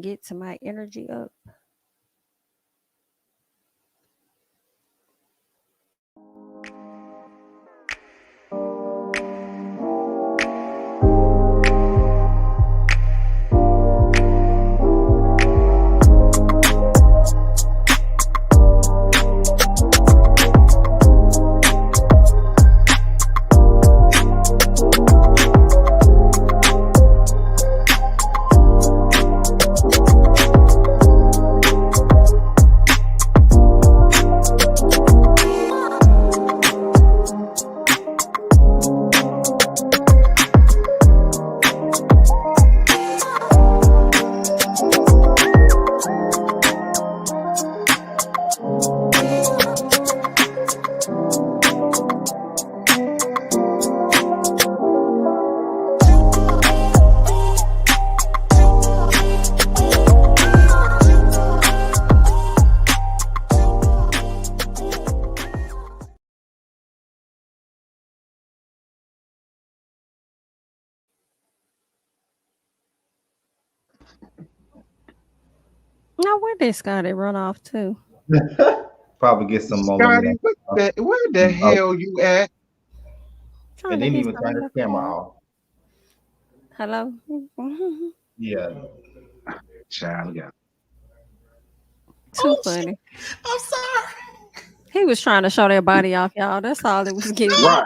get to my energy up. Now, where did Scotty run off to? Probably get some more. Scotty, where the hell you at? And didn't even turn the camera off. Hello? Yeah. Child, yeah. Too funny. I'm sorry. He was trying to show their body off, y'all. That's all it was getting. Right.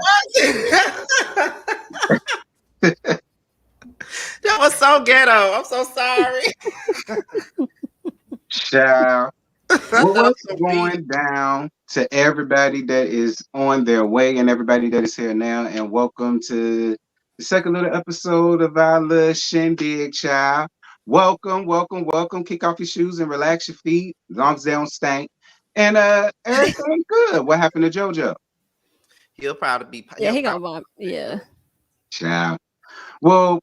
That was so ghetto. I'm so sorry. Child. What's going down to everybody that is on their way and everybody that is here now? And welcome to the second little episode of our little shindig, child. Welcome, welcome, welcome. Kick off your shoes and relax your feet, as long as they don't stink. And everything good. What happened to JoJo? He'll probably be. Yeah, he gonna vomit. Yeah. Child. Well,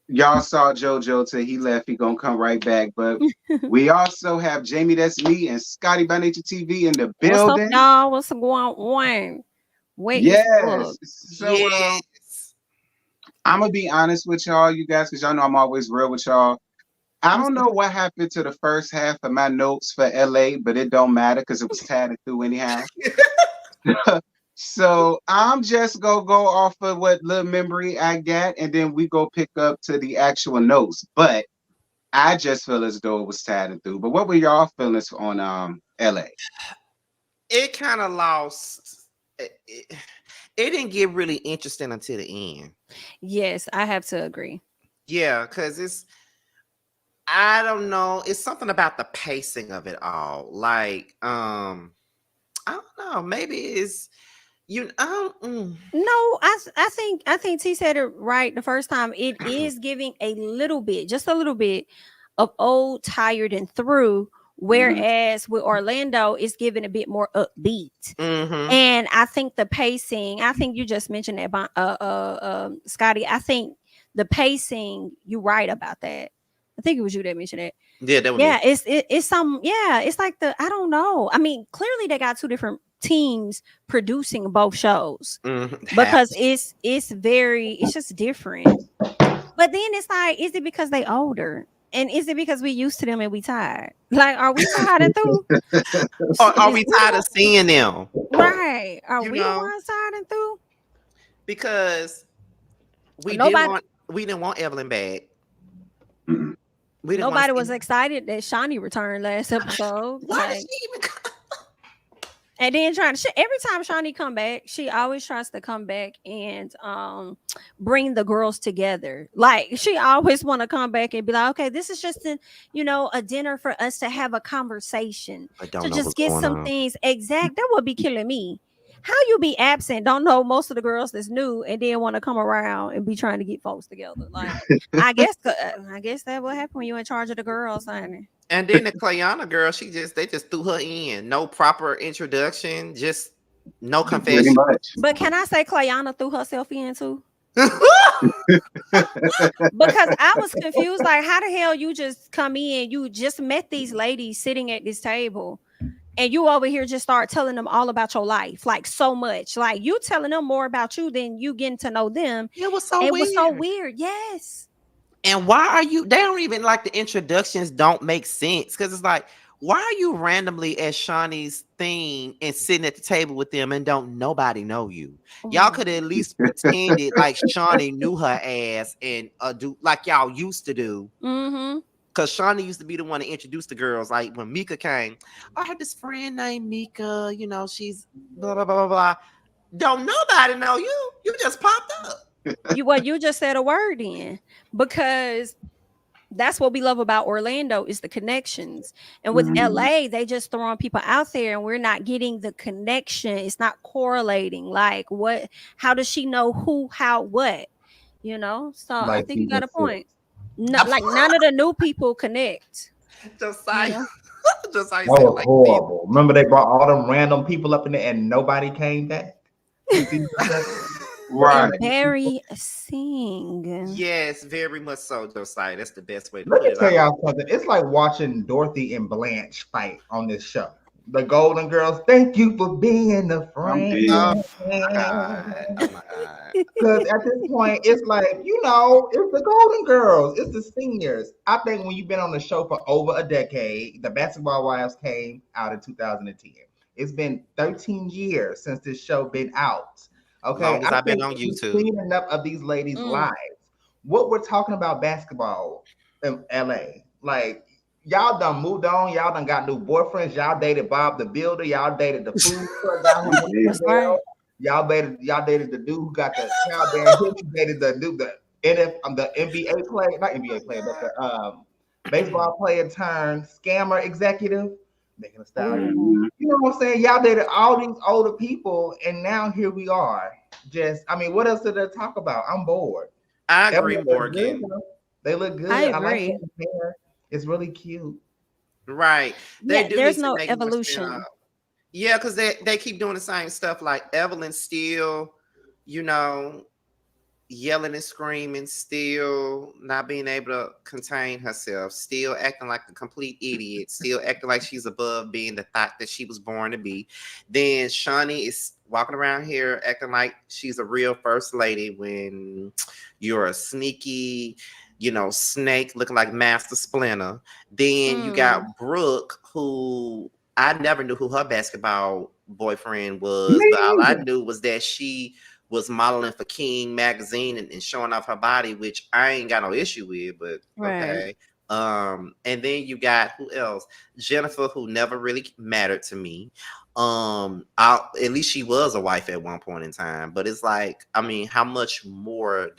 y'all saw JoJo till he left. He gonna come right back. But we also have JamiThatsMe and ScottyByNatureTV in the building. What's up, y'all? What's going on? Wait. Yes. So I'm gonna be honest with y'all, you guys, because y'all know I'm always real with y'all. I don't know what happened to the first half of my notes for LA, but it don't matter because it was tatted through anyhow. So I'm just gonna go off of what little memory I got, and then we go pick up to the actual notes. But I just feel as though it was tatted through. But what were y'all feelings on LA? It kind of lost. It didn't get really interesting until the end. Yes, I have to agree. Yeah, because I don't know. It's something about the pacing of it all. Like, I don't know. Maybe it's No, I think T said it right the first time. It is giving a little bit, just a little bit of old, tired, and through. Whereas with Orlando, it's giving a bit more upbeat. And I think the pacing, I think you just mentioned that, Scotty. I think the pacing, you're right about that. I think it was you that mentioned it. Yeah, that was me. It's some, it's like I don't know. I mean, clearly they got two different teams producing both shows because it's just different. But then it's like, is it because they older? And is it because we used to them and we tired? Like, are we tired and through? Are we tired of seeing them? Right. Are we the ones tired and through? Because we didn't want Evelyn back. Nobody was excited that Shawnee returned last episode. Why did she even come? And then every time Shawnee come back, she always tries to come back and bring the girls together. Like, she always want to come back and be like, okay, this is just a dinner for us to have a conversation, to just get some things exact. That would be killing me. How you be absent, don't know most of the girls that's new, and then want to come around and be trying to get folks together. Like, I guess that will happen when you're in charge of the girls, honey. And then the Clayana girl, they just threw her in. No proper introduction, just no confession. But can I say Clayana threw herself in too? Because I was confused. Like, how the hell you just come in? You just met these ladies sitting at this table, and you over here just start telling them all about your life, like so much. Like, you telling them more about you than you getting to know them. It was so weird. Was so weird. Yes. And why are you? They don't even like the introductions. Don't make sense because it's like, why are you randomly at Shawnee's thing and sitting at the table with them and don't nobody know you? Y'all could at least pretend it like Shawnee knew her ass and do like y'all used to do. Mm-hmm. Because Shawnee used to be the one to introduce the girls. Like when Mika came, I have this friend named Mika. You know, she's blah blah blah blah blah. Don't nobody know you. You just popped up. You just said a word in, because that's what we love about Orlando is the connections. And with LA, they just throwing people out there and we're not getting the connection. It's not correlating. Like how does she know who, how, what? You know? So I Like think you got season a 6. point. No, like none of the new people connect. Josiah, You know? Josiah That said was like horrible. Remember they brought all them random people up in there and nobody came back? In season 7? Right. Embarrassing. yes, very much so, Josiah. That's the best way to Let put me it tell out. y'all something. It's like watching Dorothy and Blanche fight on this show. The Golden Girls, thank you for being a I'm friend. dead. Oh my god! Oh my god! Because at this point, it's like, it's the Golden Girls, it's the seniors. I think when you've been on the show for over a decade, the Basketball Wives came out in 2010. It's been 13 years since this show been out. Okay, Long as I I've been think on we've YouTube. seen enough of these ladies' Mm. lives. What we're talking about basketball in LA, like y'all done moved on, y'all done got new boyfriends, y'all dated Bob the Builder, y'all dated the food truck guy who went to That's jail. right. Y'all dated the dude who got the childbearing hips. You dated the dude, the NBA player, not NBA player, but the baseball player turned scammer executive, making a stallion. Ooh. You know what I'm saying? Y'all dated all these older people, and now here we are. What else did they talk about? I'm bored. I agree, Everyone look good, Morgan. though. They look good. I I like agree. her hair. It's really cute. Right? They Yeah, do there's need to no make more spin evolution. off. Yeah, because they keep doing the same stuff. Like Evelyn still, you know, yelling and screaming, still not being able to contain herself, still acting like a complete idiot, still acting like she's above being the thought that she was born to be. Then Shawnee is walking around here acting like she's a real first lady when you're a sneaky, snake looking like Master Splinter. Then you got Brooke, who I never knew who her basketball boyfriend was, but all I knew was that she was modeling for King magazine and showing off her body, which I ain't got no issue with, but okay. And then you got who else? Jennifer, who never really mattered to me. At least she was a wife at one point in time, but it's like, I mean, how much more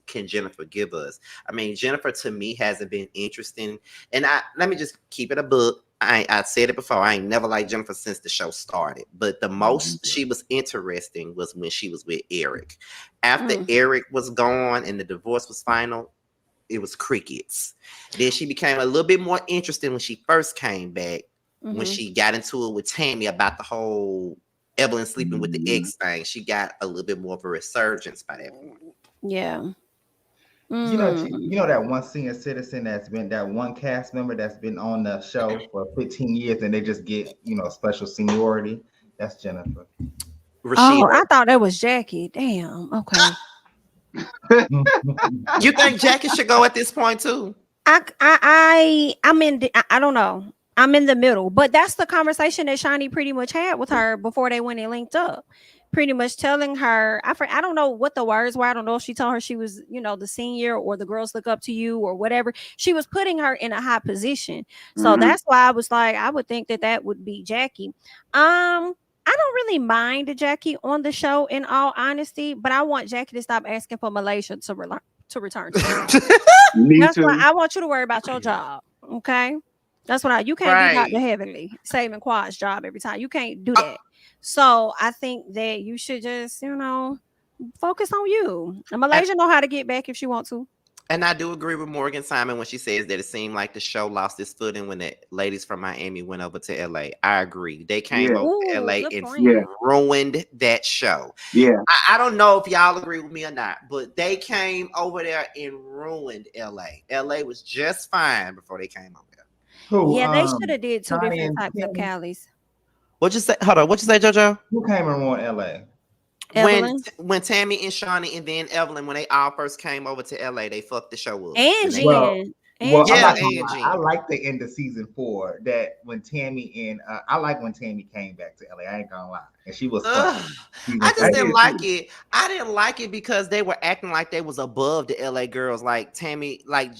can Jennifer give us? I mean, Jennifer to me hasn't been interesting, and let me just keep it a book. I said it before. I ain't never liked Jennifer since the show started. But the most she was interesting was when she was with Eric. After Eric was gone and the divorce was final, it was crickets. Then she became a little bit more interesting when she first came back, when she got into it with Tammy about the whole Evelyn sleeping with the ex thing. She got a little bit more of a resurgence by that point. Yeah. You know that one senior citizen that one cast member that's been on the show for 15 years and they just get, special seniority. That's Jennifer. Rashida. Oh, I thought that was Jackie. Damn. Okay. You think Jackie should go at this point too? I don't know. I'm in the middle, but that's the conversation that Shani pretty much had with her before they went and linked up. Pretty much telling her, I don't know what the words were. I don't know if she told her she was, the senior or the girls look up to you or whatever. She was putting her in a high position. So that's why I was like, I would think that would be Jackie. I don't really mind Jackie on the show in all honesty, but I want Jackie to stop asking for Malaysia to return to. That's why I want you to worry about your job. Okay. That's what you can't be Dr. Heavenly saving Quad's job every time. You can't do that. So I think that you should just, focus on you. And Malaysia know how to get back if she wants to. And I do agree with Morgan Simon when she says that it seemed like the show lost its footing when the ladies from Miami went over to LA. I agree. They came over to LA and ruined that show. Yeah. I don't know if y'all agree with me or not, but they came over there and ruined LA. LA was just fine before they came over there. They should have did two different types of Cali's. What you say? Hold on. What you say, JoJo? Who came and ruined LA? Evelyn when Tammy and Shawnee and then Evelyn, when they all first came over to LA, they fucked the show up. and Well, Jen. well, And I'm Yeah, not Jen. gonna and lie. I Jen. like the end of season 4 that when Tammy and I like when Tammy came back to LA. I ain't gonna lie, and she was fun. Ugh, Season I I just 4. didn't did like too. it. I didn't like it because they were acting like they was above the LA girls, like Tammy, like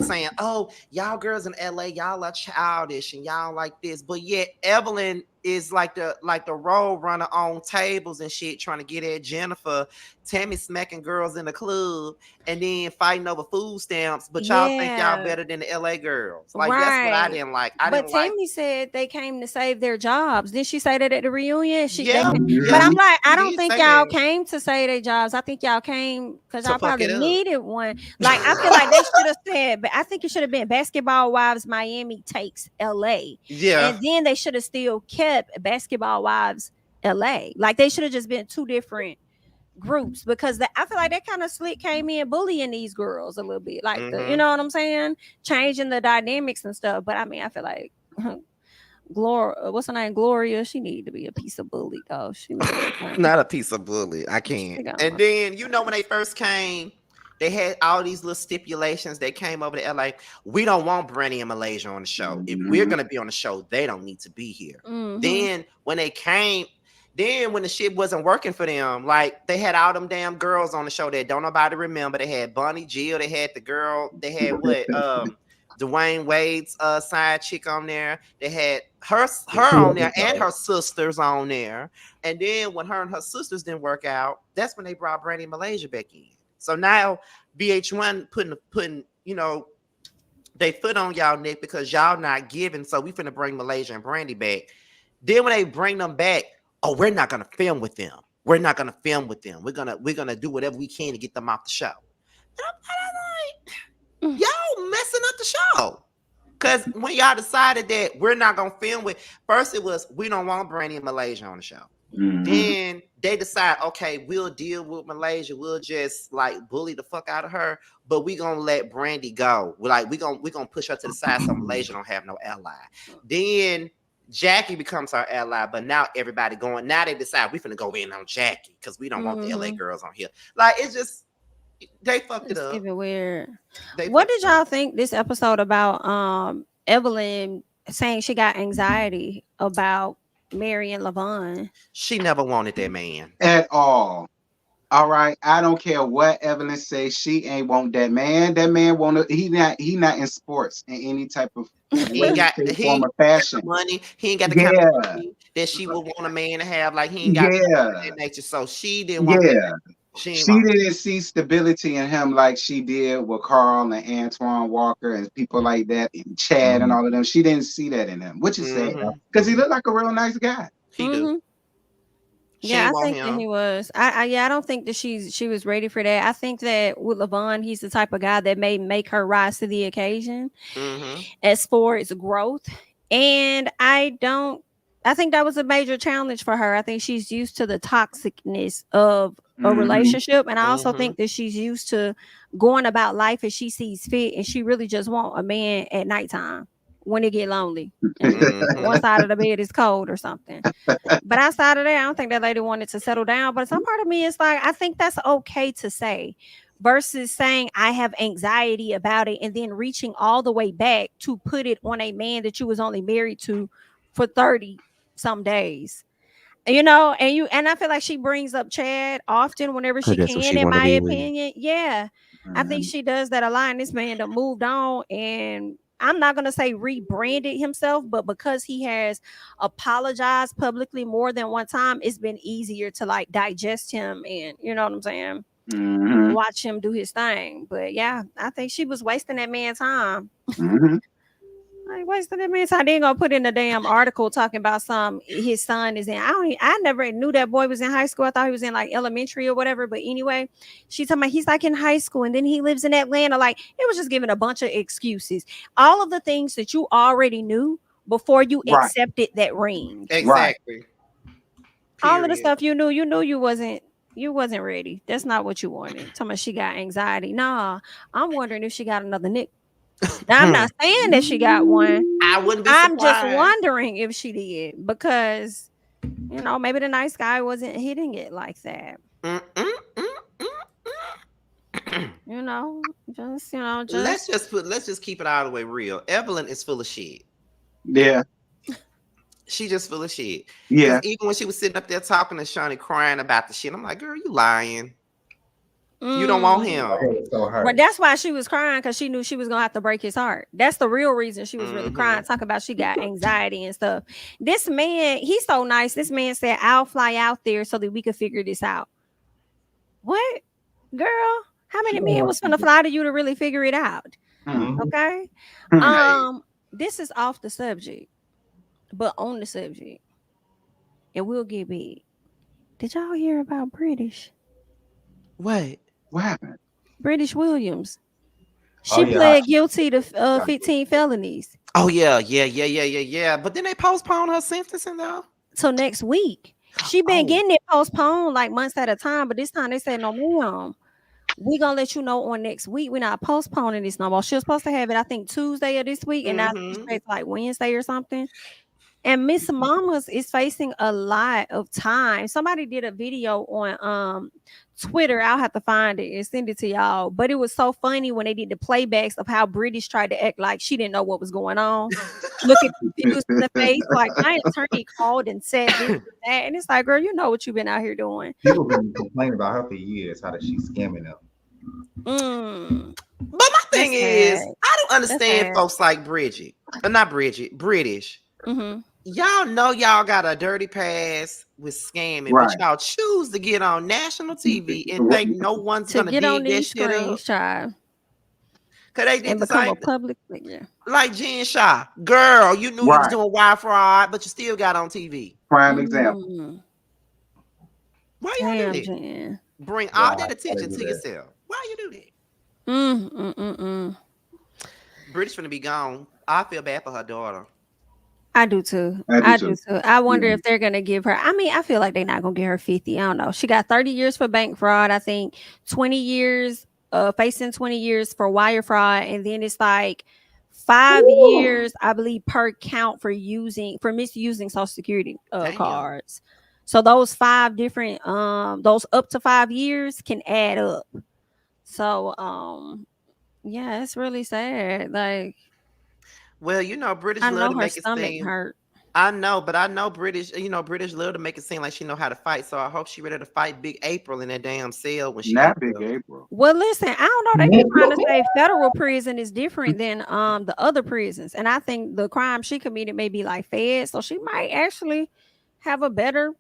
saying, "Oh, y'all girls in LA, y'all are childish and y'all like this," but yet Evelyn is like the road runner on tables and shit, trying to get at Jennifer. Tammy smacking girls in the club and then fighting over food stamps, but y'all think y'all Yeah. better than the LA girls. Like that's what I Right. didn't like. I But didn't like. Tammy said they came to save their jobs. Did she say that at the reunion? Yeah, But yeah, I'm Mhm. like, I she don't did think say y'all that came to save their jobs. I think y'all came because to y'all fuck probably it up. needed one. Like, I feel like they should have said, but I think it should have been Basketball Wives Miami takes LA. Yeah. And then they should have still kept Basketball Wives LA. Like, they should have just been two different groups because I feel like that kind of slick came in bullying these girls a little bit. Like, you Mm-hmm. know what I'm saying? Changing the dynamics and stuff. But I mean, I feel like Gloria, what's her name? Gloria. She need to be a piece of bully though. She look like Not a piece of bully. I she can't. got And then when they first came, they had all these little stipulations. They came over to LA. We don't want Brandy and Malaysia on the show. If we're Mhm. gonna be on the show, they don't need to be here. mm-hmm. Then when they came, then when the shit wasn't working for them, like they had all them damn girls on the show that don't nobody remember. They had Bunny Jill. They had the girl. They had what? Dwayne Wade's side chick on there. They had her on there and her sisters on there. And then when her and her sisters didn't work out, that's when they brought Brandy Malaysia back in. So now VH1 putting they foot on y'all neck because y'all not giving. So we finna bring Malaysia and Brandy back. Then when they bring them back, oh, we're not gonna film with them. We're not gonna film with them. We're gonna do whatever we can to get them off the show. And I'm like, y'all messing up the show. Because when y'all decided that we're not gonna film with, first it was we don't want Brandy and Malaysia on the show. Mhm. Then they decide, okay, we'll deal with Malaysia. We'll just like bully the fuck out of her, but we gonna let Brandy go. We're like, we gonna push her to the side so Malaysia don't have no ally. Then Jackie becomes our ally, but now everybody going. Now they decide we finna go in on Jackie because we don't want the LA girls on here. Like it's just they fucked it It's up. giving weird. They What fucked did y'all think this episode about Evelyn saying she got anxiety about Mary and Levon? She never wanted that man. At all. All right. I don't care what Evelyn says. She ain't want that man. That man wanna he not in sports in any type of He ain't way, got shape, he form, ain't or got fashion. the money. He ain't got the kind of Yeah. money that she would want a man to have. Like he ain't got Yeah. that nature. So she didn't want that. Yeah. She didn't She want. didn't see stability in him like she did with Carl and Antoine Walker and people like that, and Chad and all of them. She didn't see that in him, which is sad Mhm. because he looked like a real nice guy. He do. She Yeah, I ain't want think that him. he was. I don't think that she was ready for that. I think that with Levon, he's the type of guy that may make her rise to the occasion Mm-hmm. as for its growth. And I think that was a major challenge for her. I think she's used to the toxicness of a Mhm. relationship. And I also Mm-hmm. think that she's used to going about life as she sees fit. And she really just want a man at nighttime when it get lonely. And Mhm. one side of the bed is cold or something. But outside of that, I don't think that lady wanted to settle down. But some part of me is like, I think that's okay to say versus saying I have anxiety about it and then reaching all the way back to put it on a man that you was only married to for 30 some days. And I feel like she brings up Chad often whenever she That's what can, she in want to my be with. opinion. Yeah. I think she does that a lot. And this man done moved on, and I'm not gonna say rebranded himself, but because he has apologized publicly more than one time, it's been easier to like digest him and you know what I'm saying, Mhm. watch him do his thing. But yeah, I think she was wasting that man's time. Mhm. I ain't wasting that man's time. They ain't gonna put in a damn article talking about his son is in. I never knew that boy was in high school. I thought he was in like elementary or whatever. But anyway, she's talking about he's like in high school and then he lives in Atlanta. Like it was just giving a bunch of excuses. All of the things that you already knew before you Right. accepted that ring. Exactly. All of the Period. stuff you knew you wasn't ready. That's not what you wanted. Talking about she got anxiety. Nah, I'm wondering if she got another nick. Now, I'm not saying that she got one. I wouldn't be I'm just surprised. wondering if she did because You know, maybe the nice guy wasn't hitting it like that. Mm, mm, mm, You know, let's just keep it all the way real. Evelyn is full of shit. Yeah. She just full of shit. Yeah. Because even when she was sitting up there talking to Shawnee, crying about the shit, I'm like, girl, you lying. You don't want him. So hurt. But that's why she was crying, because she knew she was gonna have to break his heart. That's the real reason she was really crying, talking about she got anxiety and stuff. This man, he's so nice. This man said, I'll fly out there so that we could figure this out. What? Girl, how many men was gonna fly to you to really figure it out? Okay. This is off the subject, but on the subject. And we'll get big. Did y'all hear about British? What? What happened? British Williams. She pled guilty to 15 felonies. Oh yeah. But then they postponed her sentencing though. So next week. She been getting it postponed like months at a time, but this time they said, no, ma'am, we gonna let you know on next week. We're not postponing this no more. She was supposed to have it, I think, Tuesday of this week, and now it's like Wednesday or something. And Miss Mamas is facing a lot of time. Somebody did a video on Twitter. I'll have to find it and send it to y'all. But it was so funny when they did the playbacks of how British tried to act like she didn't know what was going on. Looking confused in the face, like my attorney called and said this and that. And it's like, girl, you know what you've been out here doing. People been complaining about her for years. How does she scamming them? But my thing is, I don't understand folks like British. Y'all know y'all got a dirty past with scamming, but y'all choose to get on national TV and think no one's gonna dig that shit up. Cause they did the same a public figure. Like Jen Shaw. Girl, you knew you was doing wire fraud, but you still got on TV. Prime example. Why you do that? Bring all that attention to yourself. Why you do that? British finna be gone. I feel bad for her daughter. I do too. I do too. I wonder if they're gonna give her. I mean, I feel like they're not gonna give her 50. I don't know. She got 30 years for bank fraud. I think 20 years, facing 20 years for wire fraud, and then it's like 5 years, I believe, per count for misusing Social Security cards. So those 5 different, those up to 5 years can add up. So, yeah, it's really sad. Like. Well, you know, British love to make it seem hurt. I know, but I know British love to make it seem like she know how to fight. So I hope she ready to fight Big April in that damn cell when she not Big April. Well, listen, I don't know. They keep trying to say federal prison is different than the other prisons, and I think the crime she committed may be like fed, so she might actually have a better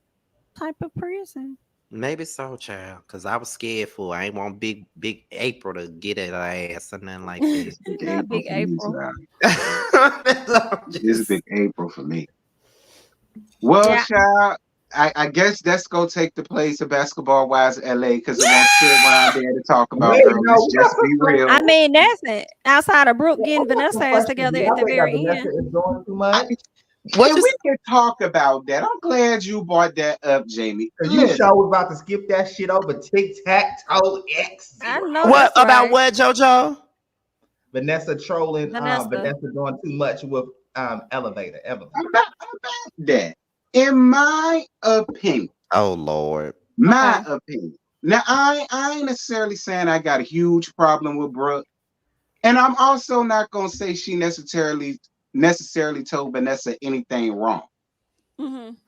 type of prison. Maybe so, child. Because I was scared for her. I ain't want Big April to get at her ass or nothing like this. Big April. This is Big April for me. Well, child, I guess that's gonna take the place of Basketball Wives LA because it won't sit around there to talk about her. Let's just be real. I mean, that's it. Outside of Brooke getting Vanessa ass together at the very end. Well, we can talk about that. I'm glad you brought that up, Jamie. You sure was about to skip that shit over tic-tac-toe X. I know. What about what, JoJo? Vanessa trolling. Vanessa doing too much with Elevator. Evelyn. About that. In my opinion. Oh Lord. My opinion. Now, I ain't necessarily saying I got a huge problem with Brooke, and I'm also not gonna say she necessarily told Vanessa anything wrong.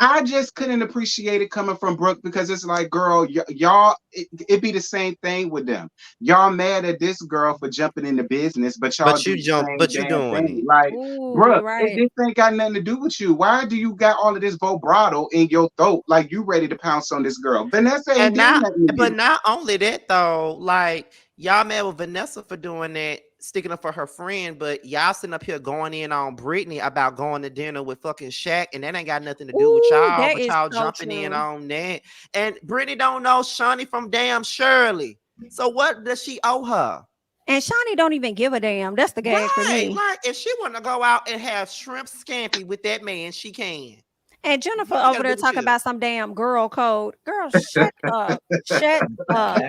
I just couldn't appreciate it coming from Brooke because it's like, girl, y'all, it be the same thing with them. Y'all mad at this girl for jumping into business, but y'all you doing it. Like, Brooke, this ain't got nothing to do with you. Why do you got all of this vibrato in your throat like you ready to pounce on this girl? Vanessa ain't not only that though, like y'all mad with Vanessa for doing that, sticking up for her friend, but y'all sitting up here going in on Brittany about going to dinner with fucking Shaq, and that ain't got nothing to do with y'all, but y'all jumping in on that. And Brittany don't know Shawnee from damn Shirley. So what does she owe her? And Shawnee don't even give a damn. That's the gag for me. Like, if she want to go out and have shrimp scampi with that man, she can. And Jennifer over there talking about some damn girl code. Girl, shut up. Shut up.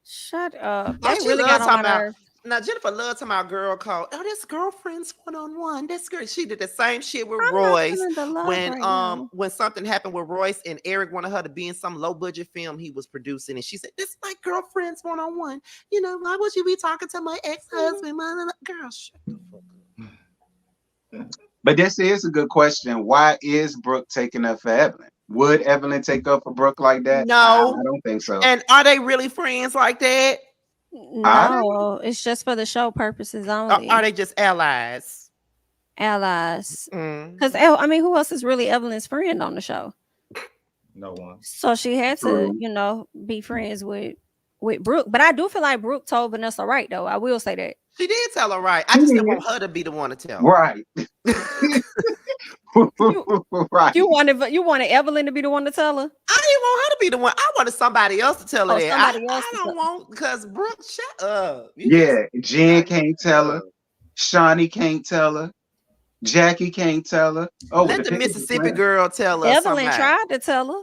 Shut up. They really got on my nerves. Now Jennifer loved to my girl called, oh, this girlfriend's one-on-one. This girl, she did the same shit with I'm not Royce feeling the love right now. when something happened with Royce and Eric wanted her to be in some low-budget film he was producing, and she said, this is my girlfriend's one-on-one. You know, why would you be talking to my ex-husband? Girl, shut the fuck up. But this is a good question. Why is Brooke taking up for Evelyn? Would Evelyn take up for Brooke like that? No. I don't think so. And are they really friends like that? No, it's just for the show purposes only. Are they just allies? Allies. Mm. Because I mean, who else is really Evelyn's friend on the show? No one. So she had to, you know, be friends with Brooke. But I do feel like Brooke told Vanessa right, though. I will say that. She did tell her right. I just didn't want her to be the one to tell her. Right. Right. You wanted Evelyn to be the one to tell her? I didn't want her to be the one. I wanted somebody else to tell her that. Somebody else I don't want, because Brooke, shut up. Jen can't tell her. Shawnee can't tell her. Jackie can't tell her. Oh, let the Mississippi girl tell her. Evelyn tried to tell her.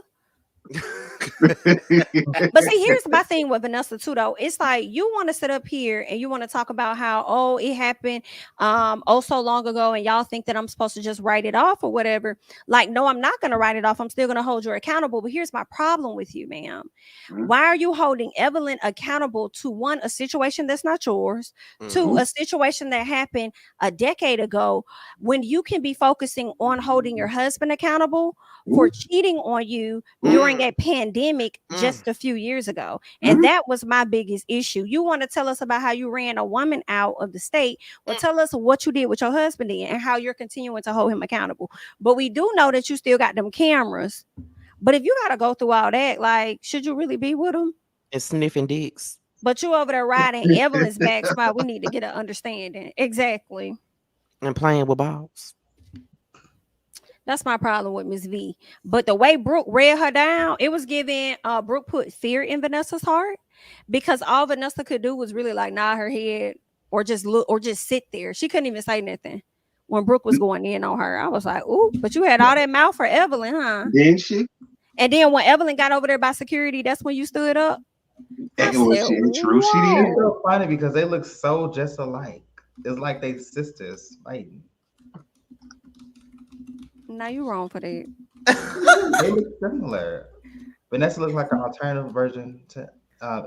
But see, here's my thing with Vanessa too, though. It's like you want to sit up here and you want to talk about how it happened so long ago, and y'all think that I'm supposed to just write it off or whatever. Like, no, I'm not gonna write it off. I'm still gonna hold you accountable. But here's my problem with you, ma'am. Why are you holding Evelyn accountable to, one, a situation that's not yours, two, a situation that happened a decade ago, when you can be focusing on holding your husband accountable for cheating on you during a pandemic just a few years ago? And that was my biggest issue. You want to tell us about how you ran a woman out of the state? Well, tell us what you did with your husband then, and how you're continuing to hold him accountable. But we do know that you still got them cameras. But if you got to go through all that, like, should you really be with him? And sniffing dicks. But you over there riding Evelyn's back spot. We need to get an understanding. Exactly. And playing with balls. That's my problem with Miss V. But the way Brooke read her down, it was giving Brooke put fear in Vanessa's heart, because all Vanessa could do was really like nod her head or just look or just sit there. She couldn't even say nothing when Brooke was going in on her. I was like, ooh, but you had all that mouth for Evelyn, huh? Didn't she? And then when Evelyn got over there by security, that's when you stood up. True, she did. It's so funny because they look so just alike. It's like they sisters fighting. No, you're wrong for that. They look similar. Vanessa looks like an alternative version to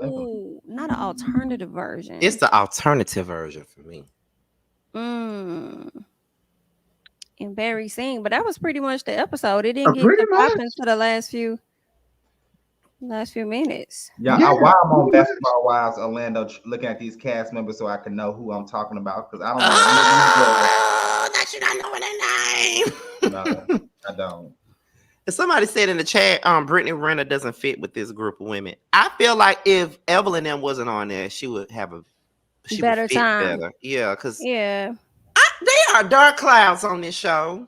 Ooh, not an alternative version. It's the alternative version for me. Embarrassing, but that was pretty much the episode. It didn't get to popping to the last few minutes. Yeah, why I'm on Basketball Wives Orlando looking at these cast members so I can know who I'm talking about, because I don't know. That you don't know their name. No, I don't. Somebody said in the chat, Brittany Renner doesn't fit with this group of women. I feel like if Evelyn M wasn't on there, she would have better time. Better. Yeah, because they are dark clouds on this show.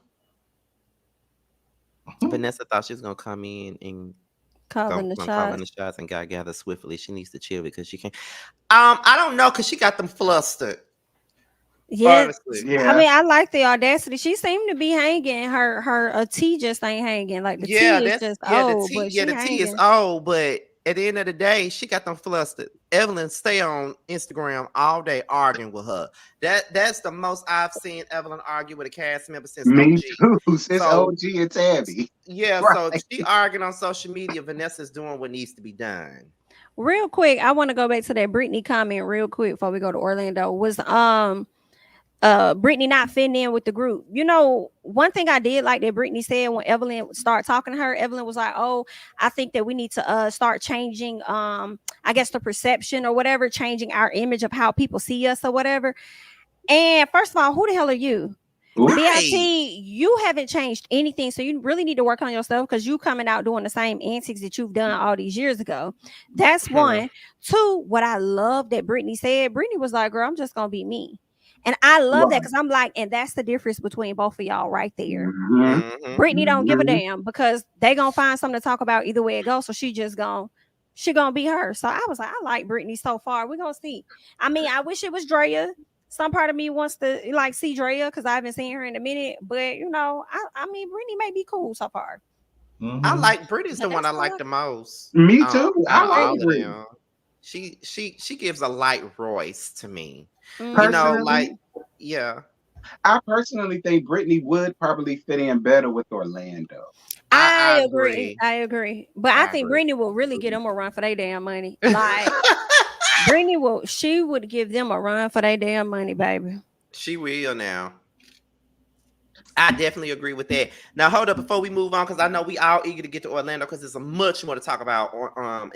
Vanessa thought she was gonna come in and calling the shots and got gathered swiftly. She needs to chill because she can't. I don't know, because she got them flustered. Yeah. I mean, I like the audacity. She seemed to be hanging. Her tea just ain't hanging. Like the tea is just old. The tea is old, but at the end of the day, she got them flustered. Evelyn stay on Instagram all day arguing with her. That's the most I've seen Evelyn argue with a cast member since Me OG. too, since OG and Tabby. Yeah, right. So she arguing on social media. Vanessa's doing what needs to be done. Real quick, I want to go back to that Brittany comment real quick before we go to Orlando. Was Brittany not fitting in with the group? You know, one thing I did like that Brittany said when Evelyn started talking to her, Evelyn was like, oh, I think that we need to start changing I guess the perception or whatever, changing our image of how people see us or whatever. And first of all, who the hell are you? Right. BIT, you haven't changed anything, so you really need to work on yourself, because you coming out doing the same antics that you've done all these years ago. That's one. Two, what I love that Brittany said, Brittany was like, girl, I'm just gonna be me. And I love that, because I'm like, and that's the difference between both of y'all right there. Brittany don't give a damn, because they gonna find something to talk about either way it goes. So she gonna be her. So I was like, I like Brittany so far. We're gonna see. I mean, I wish it was Drea. Some part of me wants to like see Drea, because I haven't seen her in a minute. But you know, I mean, Brittany may be cool so far. I like Brittany's the one I like the most. Me too. I like Brittany. She gives a light Royce to me. Mm-hmm. You know, Personally, like yeah. I personally think Brittany would probably fit in better with Orlando. I I agree. agree. I agree. But I I think agree. Brittany will really get them a run for their damn money. Like she would give them a run for their damn money, baby. She will now. I definitely agree with that. Now, hold up before we move on, because I know we all eager to get to Orlando because there's much more to talk about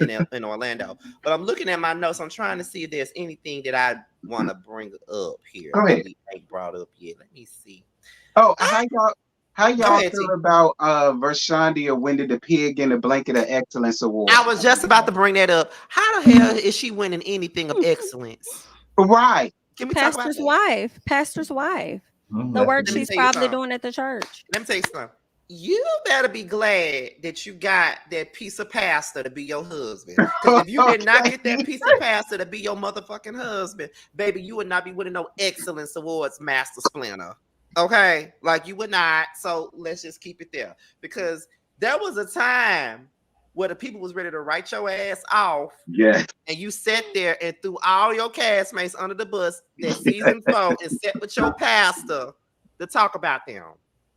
in Orlando. But I'm looking at my notes. I'm trying to see if there's anything that I want to bring up here Go that ahead. we ain't brought up yet. Let me see. Oh, Ah, how go y'all ahead, feel T. about Vershandia winning the Pig in the Blanket of Excellence award? I was just about to bring that up. How the hell is she winning anything of excellence? Right. Can we talk about that? Pastor's wife. Mhm, The that's work Let me she's tell you probably something. doing at the church. Let me tell you something. You better be glad that you got that piece of pastor to be your husband. Because if you did not get that piece of pastor to be your motherfucking husband, baby, you would not be winning no excellence awards, Master Splinter. Okay? Like you would not. So let's just keep it there. Because there was a time where the people was ready to write your ass off. Yeah. And you sat there and threw all your castmates under the bus that season 4 and sat with your pastor to talk about them.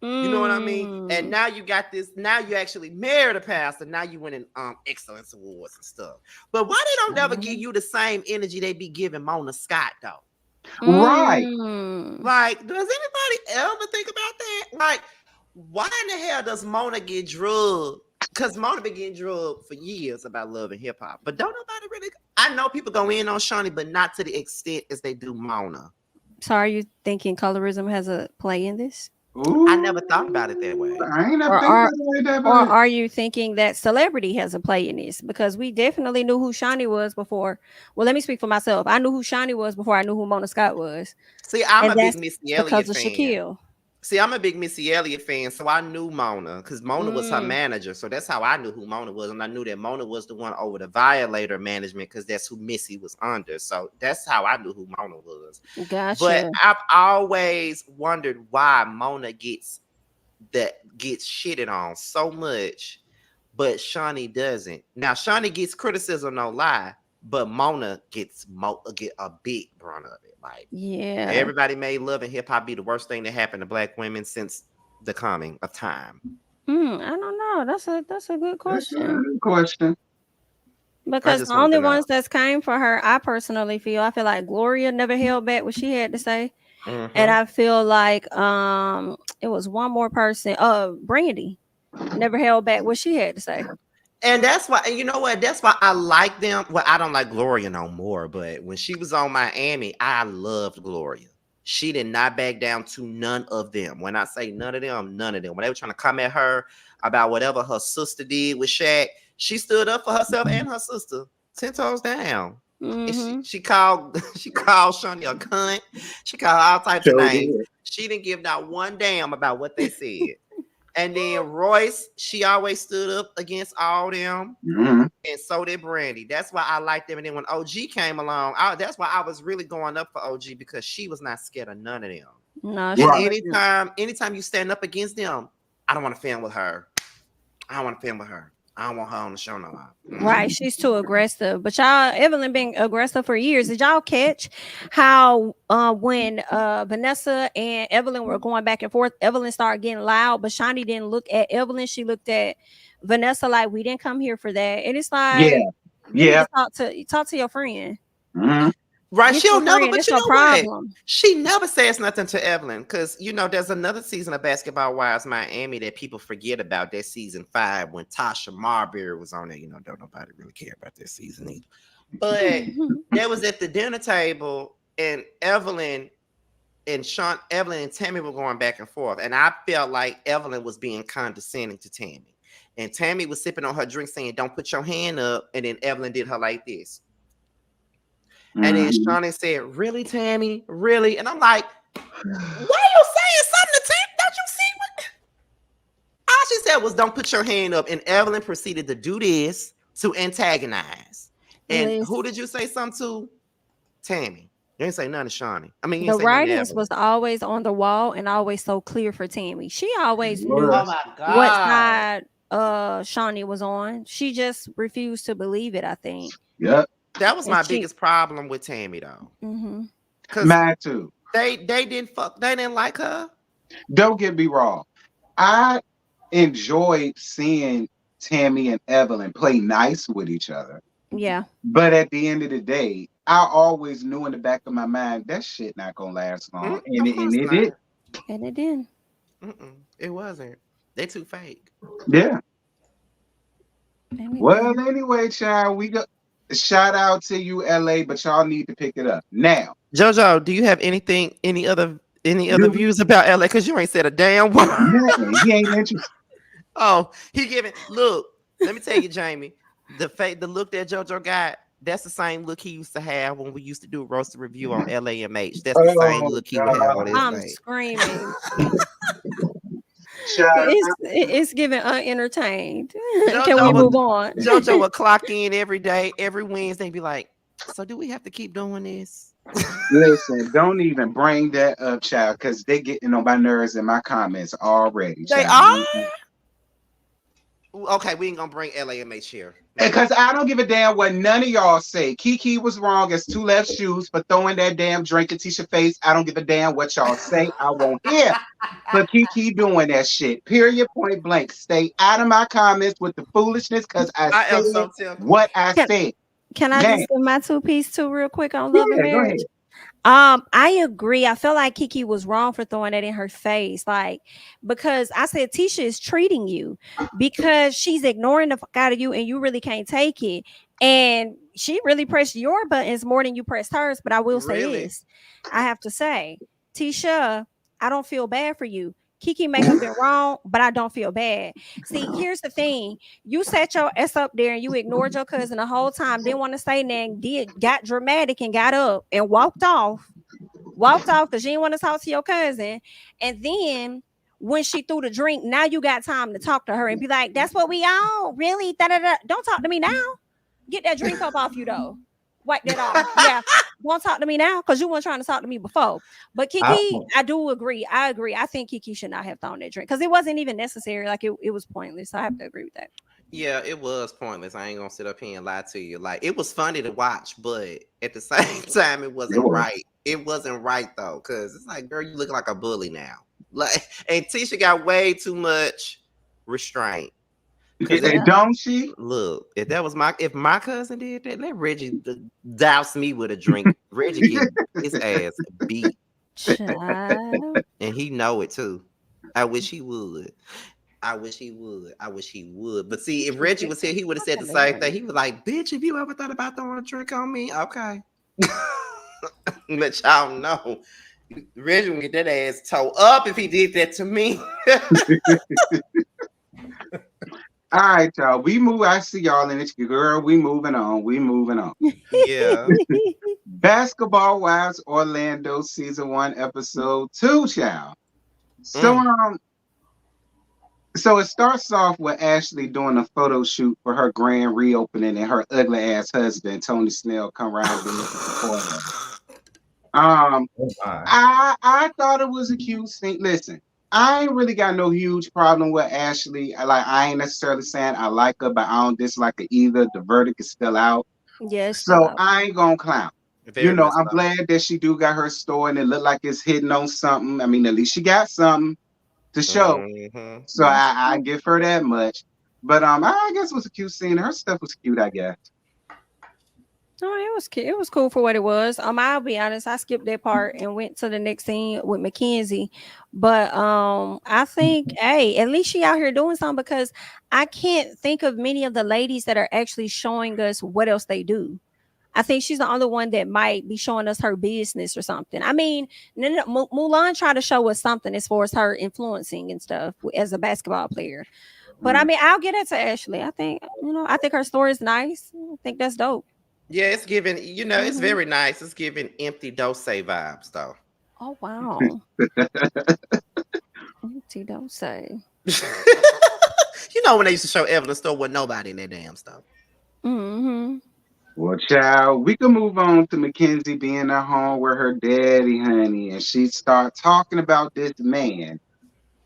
You know what I mean? And now you got this. Now you actually married a pastor. Now you winning excellence awards and stuff. But why they don't never give you the same energy they be giving Mona Scott though? Right. Like, does anybody ever think about that? Like, why in the hell does Mona get drugged? Because Mona been getting drugged for years about love and hip hop. But don't nobody really. I know people go in on Shawnee, but not to the extent as they do Mona. So are you thinking colorism has a play in this? Ooh, I never thought about it that way. I ain't never Or think are about it like that. or But are you thinking that celebrity has a play in this? Because we definitely knew who Shawnee was before. Well, let me speak for myself. I knew who Shawnee was before I knew who Mona Scott was. See, I'm And a big that's Missy Elliott because of fan. Shaquille. See, I'm a big Missy Elliott fan, so I knew Mona because Mona was her Mm. manager. So that's how I knew who Mona was. And I knew that Mona was the one over the Violator management because that's who Missy was under. So that's how I knew who Mona was. But Gotcha. I've always wondered why Mona gets shitted on so much, but Shawnee doesn't. Now, Shawnee gets criticism, no lie, but Mona get a big brunt of it. Like, Yeah. everybody made love and hip hop be the worst thing that happened to black women since the coming of time. I don't know. That's a good that's a question. good question. I Because just the want only to know. ones that's came for her, I feel like Gloria never held back what she had to say. And Mhm. I feel like it was one more person, Brandy, never held back what she had to say. And that's why, and you know what? That's why I like them. Well, I don't like Gloria no more, but when she was on Miami, I loved Gloria. She did not back down to none of them. When I say none of them, none of them. When they were trying to come at her about whatever her sister did with Shaq, she stood up for herself and her sister, 10 toes down. And Mm-hmm. she called she called Shawnee a cunt. She called all types of Sure names. did. She didn't give not one damn about what they said. And then Royce, she always stood up against all them. Mhm. And so did Brandy. That's why I liked them. And then when OG came along, that's why I was really going up for OG because she was not scared of none of them. No, she And wasn't. anytime you stand up against them, I don't want to film with her. I don't want to film with her. I don't want her on the show no more. Right, she's too aggressive. But y'all, Evelyn been aggressive for years. Did y'all catch how when Vanessa and Evelyn were going back and forth, Evelyn started getting loud, but Shawnee didn't look at Evelyn. She looked at Vanessa like, we didn't come here for that. And it's like, Yeah. you need Yeah. to talk to your friend. Mhm. Right, Get she'll your never, friend. but It's you your know what? problem. She never says nothing to Evelyn because, there's another season of Basketball Wives Miami that people forget about. That season 5 when Tasha Marbury was on there. Don't nobody really care about that season either. But that was at the dinner table and Evelyn and Tammy were going back and forth. And I felt like Evelyn was being condescending to Tammy. And Tammy was sipping on her drink saying, don't put your hand up. And then Evelyn did her like this. And then Shawnee said, really, Tammy? Really? And I'm like, why are you saying something to Tammy? Don't you see what? All she said was, don't put your hand up. And Evelyn proceeded to do this to antagonize. And who did you say something to? Tammy. You didn't say nothing to Shawnee. I mean, you The didn't say nothing to writings Evelyn. was always on the wall and always so clear for Tammy. She always knew Oh my what God. side Shawnee was on. She just refused to believe it, I think. Yep. That was And my she, biggest problem with Tammy though. mhm. Cause Mine too. they didn't like her. Don't get me wrong. I enjoyed seeing Tammy and Evelyn play nice with each other. Yeah. But at the end of the day, I always knew in the back of my mind that shit not gonna last long. And Of it, and course it did. not. And it did. It wasn't. They too fake. Yeah. And it Well, did. anyway, child, we got shout out to you, LA, but y'all need to pick it up. Now, JoJo, do you have any other views about LA? Because you ain't said a damn word. nothing. He ain't interested. Oh, he giving look. Let me tell you, Jamie, the look that JoJo got, that's the same look he used to have when we used to do a roasted review on LAMH. That's the same look he would have on his I'm face. screaming. Child, It's giving unentertained. Can JoJo we would, move on? JoJo would clock in every day, every Wednesday, and be like, "So do we have to keep doing this?" listen, don't even bring that up, child, because they getting on my nerves in my comments already. They Child. are. Okay, we ain't gonna bring LAMH here. Because I don't give a damn what none of y'all say. Kiki was wrong as two left shoes for throwing that damn drink at Tisha's face. I don't give a damn what y'all say. I won't hear. But Kiki doing that shit. Period. Point blank. Stay out of my comments with the foolishness because I am said so tickled. what I Can, said. can I Man. just give my 2 piece too real quick on love and Yeah, go marriage? ahead. I agree. I feel like Kiki was wrong for throwing that in her face. Like, because I said Tisha is treating you because she's ignoring the fuck out of you and you really can't take it. And she really pressed your buttons more than you pressed hers. But I will say this. I have to say, Tisha, I don't feel bad for you. Kiki may have been wrong, but I don't feel bad. See, here's the thing. You sat your ass up there and you ignored your cousin the whole time, didn't want to say nothing, got dramatic and got up and walked off because you didn't want to talk to your cousin. And then when she threw the drink, now you got time to talk to her and be like, that's what we all really, da-da-da. Don't talk to me now. Get that drink up off you though. Wipe that off. Yeah. Don't talk to me now because you weren't trying to talk to me before. But Kiki, I do agree. I agree. I think Kiki should not have thrown that drink because it wasn't even necessary. Like it was pointless. So I have to agree with that. Yeah, it was pointless. I ain't gonna sit up here and lie to you. Like it was funny to watch, but at the same time, it wasn't right. It wasn't right though, because it's like, girl, you look like a bully now. Like, and Tisha got way too much restraint. Don't she? Look, if my cousin did that, let Reggie douse me with a drink. Reggie get his ass beat, Child. and he know it too. I wish he would. But see, if Reggie was here, he would have said the same thing. He was like, "Bitch, have you ever thought about throwing a drink on me?" Okay, let y'all know. Reggie would get that ass toe up if he did that to me. All right, y'all. We move. I see y'all in it. Girl, we moving on. Yeah. Basketball Wives Orlando season 1 episode 2, child. So so it starts off with Ashley doing a photo shoot for her grand reopening and her ugly ass husband Tony Snell come around with her. I thought it was a cute scene. Listen, I ain't really got no huge problem with Ashley. I ain't necessarily saying I like her, but I don't dislike her either. The verdict is still out. Yes. So I ain't gonna clown. Very I'm glad that she do got her store and it looked like it's hitting on something. I mean, at least she got something to show. Mm-hmm. So I give her that much. But I guess it was a cute scene. Her stuff was cute, I guess. Oh, it was cute. It was cool for what it was. I'll be honest, I skipped that part and went to the next scene with Mackenzie. But I think, hey, at least she out here doing something because I can't think of many of the ladies that are actually showing us what else they do. I think she's the only one that might be showing us her business or something. I mean, Mulan tried to show us something as far as her influencing and stuff as a basketball player. But I mean, I'll get it to Ashley. I think her story is nice. I think that's dope. Yeah, it's giving, it's very nice. It's giving empty dose vibes, though. Oh, wow. Empty dose. When they used to show Evelyn store with nobody in that damn stuff. Mm-hmm. Well, child, we can move on to Mackenzie being at home with her daddy, honey, and she start talking about this man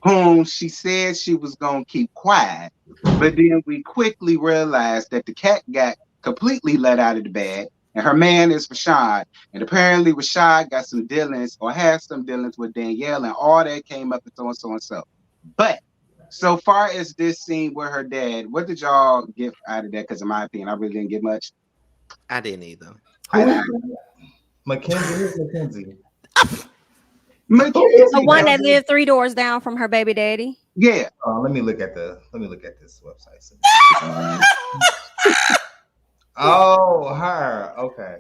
whom she said she was going to keep quiet. But then we quickly realized that the cat got completely let out of the bag and her man is Rashad. And apparently Rashad got some dealings or has some dealings with Danielle, and all that came up and so and so and so. But so far as this scene with her dad, what did y'all get out of that? Because in my opinion, I really didn't get much. I didn't either. Mackenzie, who's Mackenzie? The one that lived 3 doors down from her baby daddy. Yeah. Let me look at this website. Oh, her. Okay.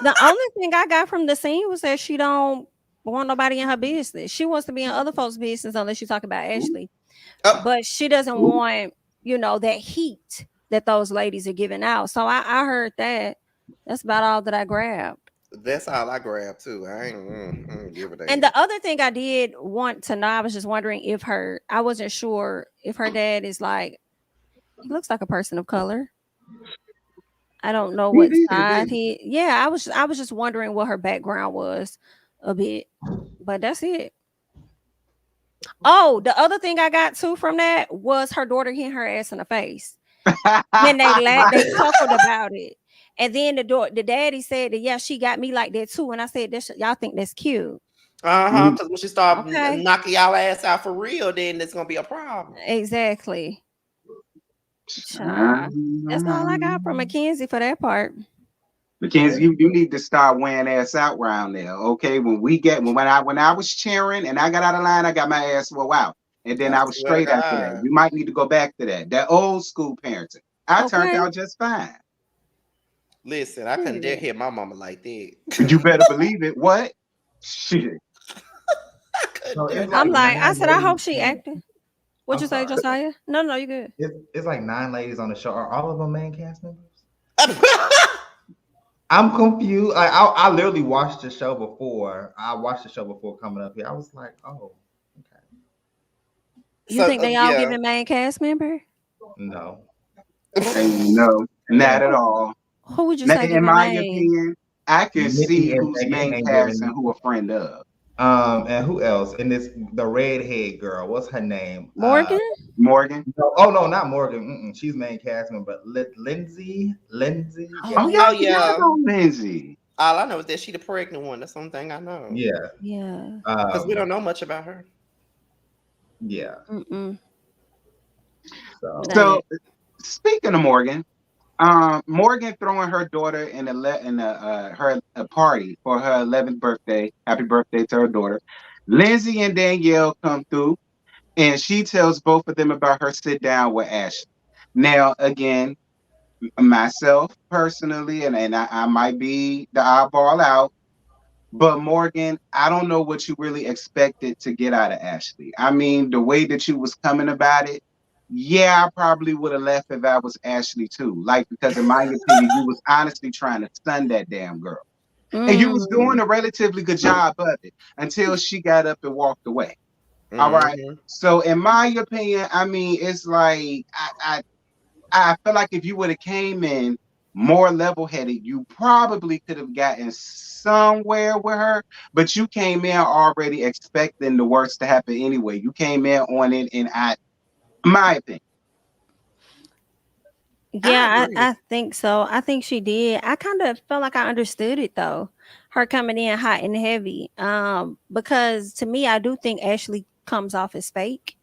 The only thing I got from the scene was that she don't want nobody in her business. She wants to be in other folks' business unless you talk about Ashley. But she doesn't want, that heat that those ladies are giving out. So I heard that. That's about all that I grabbed. That's all I grabbed too. I ain't give it. And the other thing I did want to know, I was just wondering I wasn't sure if her dad is like, he looks like a person of color. I don't know what side I was just wondering what her background was a bit, but that's it. Oh, the other thing I got too from that was her daughter hitting her ass in the face. Then they chuckled about it. And then the daddy said that, yeah, she got me like that too. And I said, y'all think that's cute. Because when she start knocking y'all ass out for real, then it's gonna be a problem. Exactly. That's all I got from Mackenzie for that part. Mackenzie, you need to start wearing ass out around there, okay? When I was cheering and I got out of line, I got my ass out, and then I was straight after that. You might need to go back to that old school parenting. I turned out just fine. Listen, I couldn't dare hit my mama like that. You better believe it. What? Shit. I'm like, I said, I hope she acting. What'd you say, Josiah? No, you good. It's like 9 ladies on the show. Are all of them main cast members? I'm confused. I literally watched the show before. Coming up here. I was like, oh, okay. You think they all giving main cast member? No. No, not at all. Who would you say? In my opinion, I can see who's main cast and who a friend of. And who else? And the redhead girl. What's her name? Morgan. Morgan. No, not Morgan. She's main cast member. But Lindsay. Oh yeah, Lindsay. All I know is that she the pregnant one. That's the only thing I know. Yeah. Because we don't know much about her. Yeah. So speaking of Morgan. Morgan throwing her daughter in her party for her 11th birthday. Happy birthday to her daughter. Lindsay and Danielle come through, and she tells both of them about her sit down with Ashley. Now, again, myself personally, and I might be the oddball out, but Morgan, I don't know what you really expected to get out of Ashley. I mean, the way that you was coming about it, yeah, I probably would have left if I was Ashley too. Like, because in my opinion, you was honestly trying to stun that damn girl. And you was doing a relatively good job of it until she got up and walked away. All right. So in my opinion, I mean, it's like I feel like if you would have came in more level-headed, you probably could have gotten somewhere with her, but you came in already expecting the worst to happen anyway. You came in on it, and my opinion. Yeah, I think so. I think she did. I kind of felt like I understood it though. Her coming in hot and heavy. Because to me, I do think Ashley comes off as fake.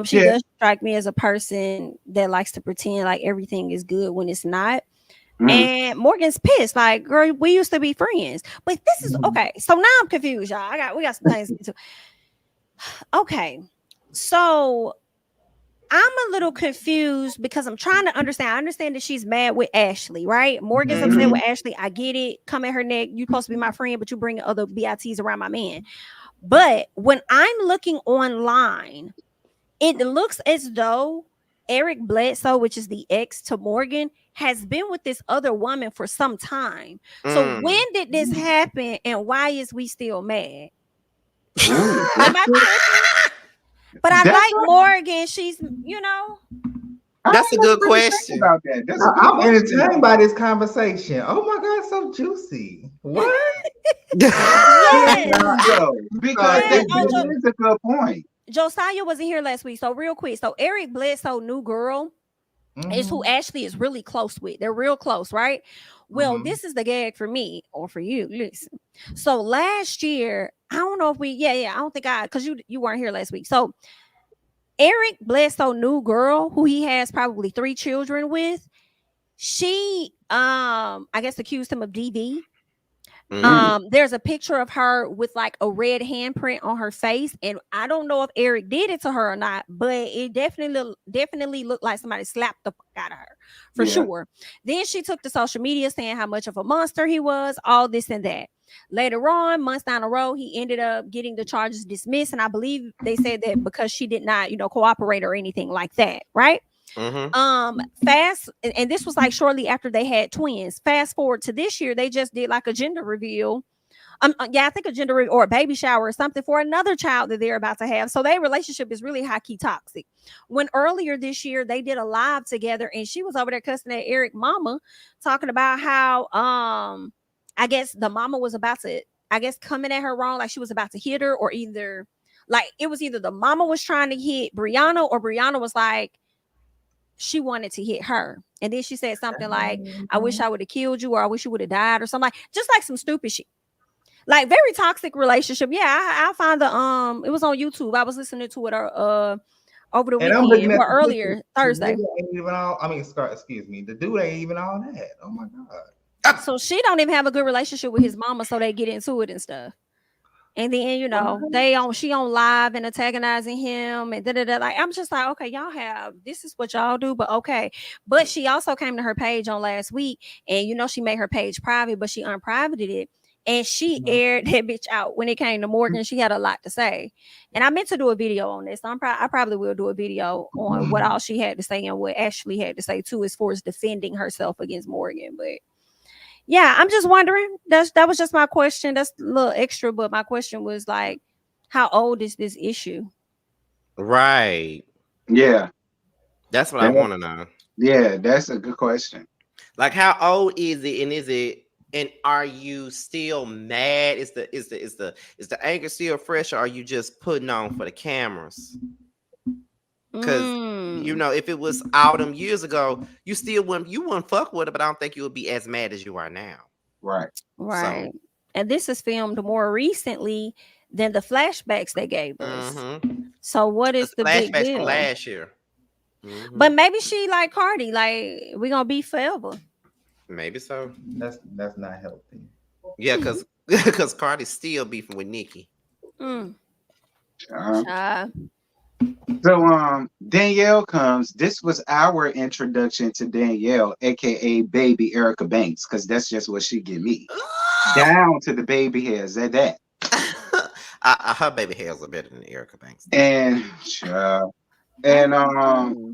She does strike me as a person that likes to pretend like everything is good when it's not. And Morgan's pissed. Like, girl, we used to be friends. But this is okay. So now I'm confused, y'all. We got some things to do. Okay. So I'm a little confused because I'm trying to understand. I understand that she's mad with Ashley, right? Morgan's upset with Ashley. I get it. Come at her neck. You're supposed to be my friend, but you bring other BITs around my man. But when I'm looking online, it looks as though Eric Bledsoe, which is the ex to Morgan, has been with this other woman for some time. So when did this happen and why is we still mad? But I like Morgan. She's, That's a good question. About that. I'm entertained by this conversation. Oh my God, so juicy. What? Yes. Because it's a good point. Josiah wasn't here last week. So real quick. So Eric Bledsoe, new girl, is who Ashley is really close with. They're real close, right? Well, Mhm. this is the gag for me or for you. Listen. So last year, I don't know if I don't think because you weren't here last week. So Eric Bledsoe new girl who he has probably 3 children with, she I guess accused him of DV. There's a picture of her with like a red handprint on her face, and I don't know if Eric did it to her or not, but it definitely looked like somebody slapped the fuck out of her for Yeah. sure. Then she took to social media saying how much of a monster he was, all this and that. Later on, months down the road, he ended up getting the charges dismissed, and I believe they said that because she did not, cooperate or anything like that, right? Fast, and this was like shortly after they had twins. Fast forward to this year, they just did like a gender reveal. I think a gender or a baby shower or something for another child that they're about to have. So their relationship is really high key toxic. When earlier this year they did a live together, and she was over there cussing at Eric mama, talking about how I guess the mama was about to, coming at her wrong, like she was about to hit her, or either like it was either the mama was trying to hit Brianna, or Brianna was like she wanted to hit her. And then she said something like, I wish I would have killed you, or I wish you would have died, or something, like just like some stupid shit. Like very toxic relationship. Yeah, I found the it was on YouTube. I was listening to it over the And I'm looking weekend at or the earlier picture. Thursday. The dude ain't even all. I mean, excuse me. The dude ain't even all that. Oh my god. So she don't even have a good relationship with his mama, so they get into it and stuff. And then she on live and antagonizing him and da. Like I'm just like, okay, y'all this is what y'all do, but okay. But she also came to her page on last week, and she made her page private, but she unprivated it. And she aired that bitch out when it came to Morgan. She had a lot to say, and I meant to do a video on this. I probably will do a video on what all she had to say and what Ashley had to say too, as far as defending herself against Morgan. But yeah, I'm just wondering. That was just my question. That's a little extra, but my question was like, how old is this issue? Right. Yeah. That's what I want to know. Yeah, that's a good question. Like, how old is it? And are you still mad? Is the anger still fresh, or are you just putting on for the cameras? Because if it was all them years ago, you wouldn't fuck with it, but I don't think you would be as mad as you are now. Right. So, and this is filmed more recently than the flashbacks they gave us. So what is the big deal? From last year. But maybe she like Cardi, like we gonna be forever. Maybe so. That's not healthy. Yeah, because Cardi's still beefing with Nikki. So Danielle comes. This was our introduction to Danielle, aka Baby Erica Banks, because that's just what she give me. Down to the baby hairs at that. Her baby hairs are better than Erica Banks. And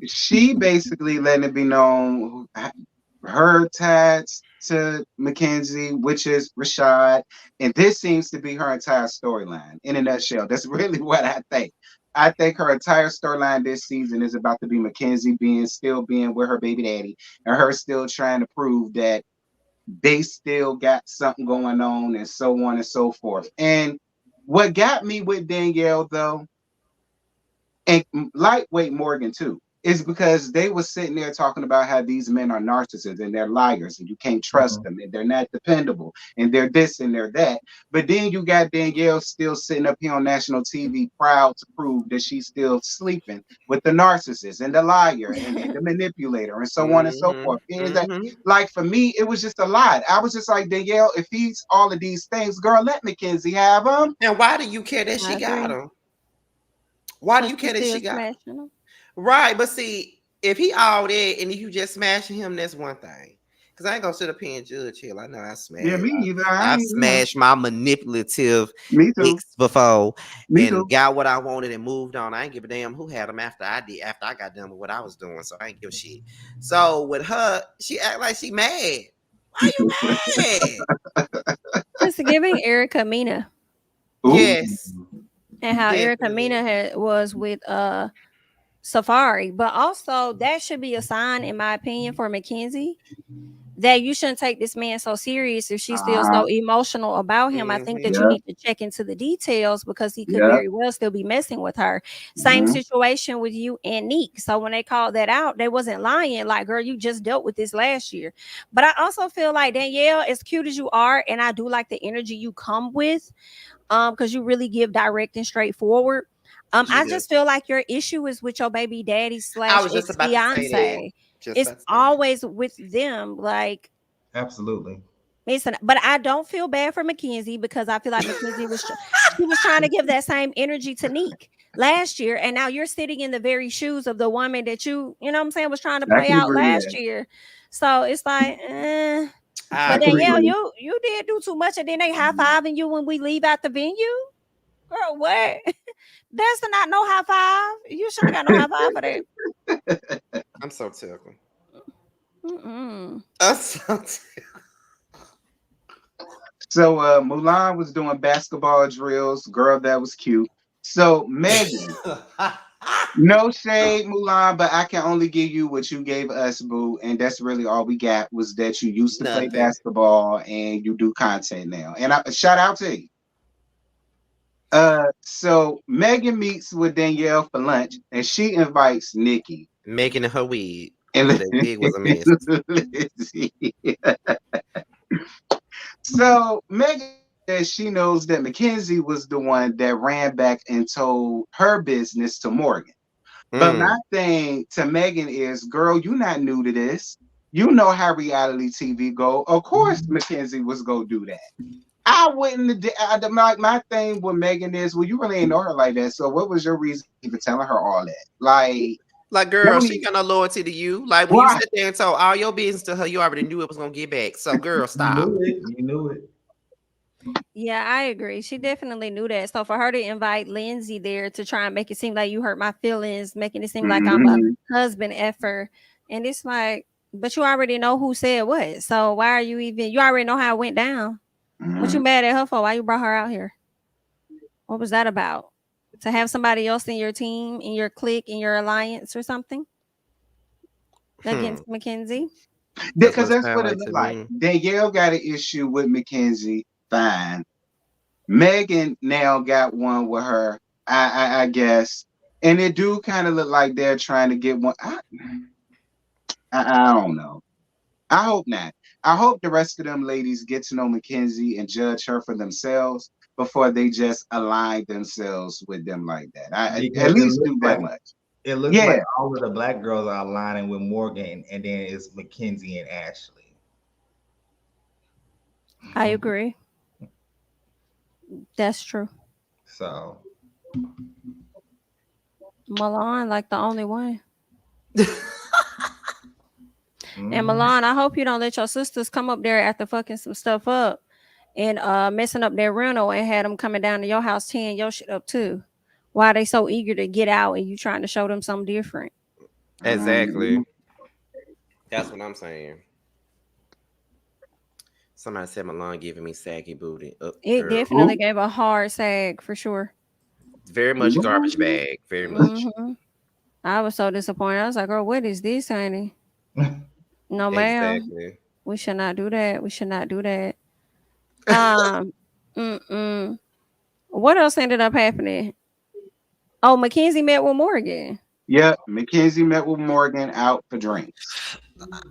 she basically letting it be known her ties to Mackenzie, which is Rashad, and this seems to be her entire storyline in a nutshell. That's really what I think. I think her entire storyline this season is about to be Mackenzie still being with her baby daddy, and her still trying to prove that they still got something going on, and so on and so forth. And what got me with Danielle though, and lightweight Morgan too, is because they were sitting there talking about how these men are narcissists and they're liars and you can't trust them and they're not dependable and they're this and they're that. But then you got Danielle still sitting up here on national TV proud to prove that she's still sleeping with the narcissist and the liar and the manipulator and so on and so forth. And that, like for me, it was just a lot. I was just like, Danielle, if he's all of these things, girl, let Mackenzie have them. And why do you care that she got him? Why do you care that she got him? Right, but see, if he all that and if you just smashing him, that's one thing. Because I ain't gonna sit up here and judge him. I know I smashed. Yeah, me either. I smashed my manipulative ex before got what I wanted and moved on. I ain't give a damn who had him after I got done with what I was doing. So I ain't give a shit. So with her, she act like she mad. Why you mad? Just giving Erica Mina. Yes. And how Erica Mina was with Safari, but also that should be a sign, in my opinion, for Mackenzie that you shouldn't take this man so serious if she's still so emotional about him. I think that you Yep. need to check into the details because he could Yep. very well still be messing with her. Same situation with you and Neek. So when they called that out, they wasn't lying. Like, girl, you just dealt with this last year. But I also feel like Danielle, as cute as you are, and I do like the energy you come with, because you really give direct and straightforward. I just feel like your issue is with your baby daddy I slash was just ex about to say that. fiance. It's always with them. Like, Absolutely. but I don't feel bad for Mackenzie because I feel like Mackenzie was she was trying to give that same energy to Neek last year, and now you're sitting in the very shoes of the woman that you know what I'm saying, was trying to play out last year. So it's like, but Danielle, you did do too much, and then they high-fiving you when we leave out the venue. Girl, what? That's not no high five. You shouldn't have got no high five for that. I'm so tickled. Mm-mm. I'm so tickled. So Mulan was doing basketball drills. Girl, that was cute. So Megan, no shade, Mulan, but I can only give you what you gave us, boo, and that's really all we got was that you used to play basketball and you do content now. And shout out to you. So Megan meets with Danielle for lunch, and she invites Nikki. Megan and her wig. And the wig was a mess. So Megan says she knows that Mackenzie was the one that ran back and told her business to Morgan. But my thing to Megan is, girl, you're not new to this. You know how reality TV go. Of course, Mackenzie was gonna do that. I wouldn't. My thing with Megan is, well, you really ain't know her like that. So what was your reason for telling her all that? Like, girl, she got no loyalty to you. Like, when you sit there and told all your business to her, you already knew it was gonna get back. So, girl, stop. You knew it. Yeah, I agree. She definitely knew that. So for her to invite Lindsay there to try and make it seem like you hurt my feelings, making it seem like I'm a husband effer, and it's like, but you already know who said what. So why are you even? You already know how it went down. What you mad at her for? Why you brought her out here? What was that about? To have somebody else in your team, in your clique, in your alliance or something against Mackenzie? Because that's what it looked like. Danielle got an issue with Mackenzie. Fine. Megan now got one with her, I guess. And it do kind of look like they're trying to get one. I don't know. I hope not. I hope the rest of them ladies get to know Mackenzie and judge her for themselves before they just align themselves with them like that. At least do that much. It looks like all of the black girls are aligning with Morgan, and then it's Mackenzie and Ashley. I agree. That's true. So Milan, like the only one. And Milan, I hope you don't let your sisters come up there after fucking some stuff up and messing up their rental and had them coming down to your house tearing your shit up too. Why they so eager to get out and you trying to show them something different? Exactly. That's what I'm saying. Somebody said Milan giving me saggy booty. It definitely gave a hard sag for sure. Very much garbage bag. Very much. I was so disappointed. I was like, girl, what is this, honey? No, ma'am. Exactly. We should not do that. We should not do that. What else ended up happening? Oh, Mackenzie met with Morgan. Yep, Mackenzie met with Morgan out for drinks.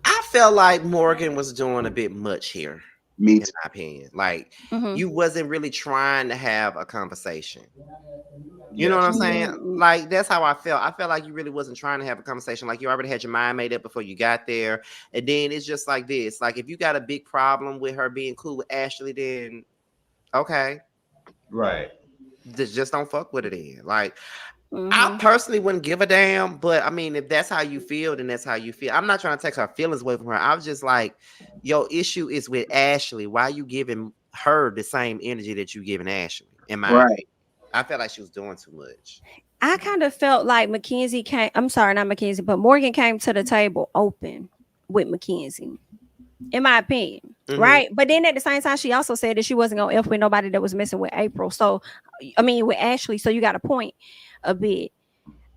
I felt like Morgan was doing a bit much here. Me too. In my opinion. Like, you wasn't really trying to have a conversation. You know what I'm saying? Like, that's how I felt. I felt like you really wasn't trying to have a conversation. Like, you already had your mind made up before you got there. And then it's just like this. Like, if you got a big problem with her being cool with Ashley, then okay. Right. Just don't fuck with it then. Like, I personally wouldn't give a damn, but I mean, if that's how you feel, then that's how you feel. I'm not trying to take her feelings away from her. I was just like, your issue is with Ashley. Why are you giving her the same energy that you giving Ashley? In my opinion? I felt like she was doing too much. I kind of felt like Mackenzie came. I'm sorry, not Mackenzie, but Morgan came to the table open with Mackenzie, in my opinion. Right. But then at the same time, she also said that she wasn't going to F with nobody that was messing with April. So, I mean, with Ashley. So you got a point a bit.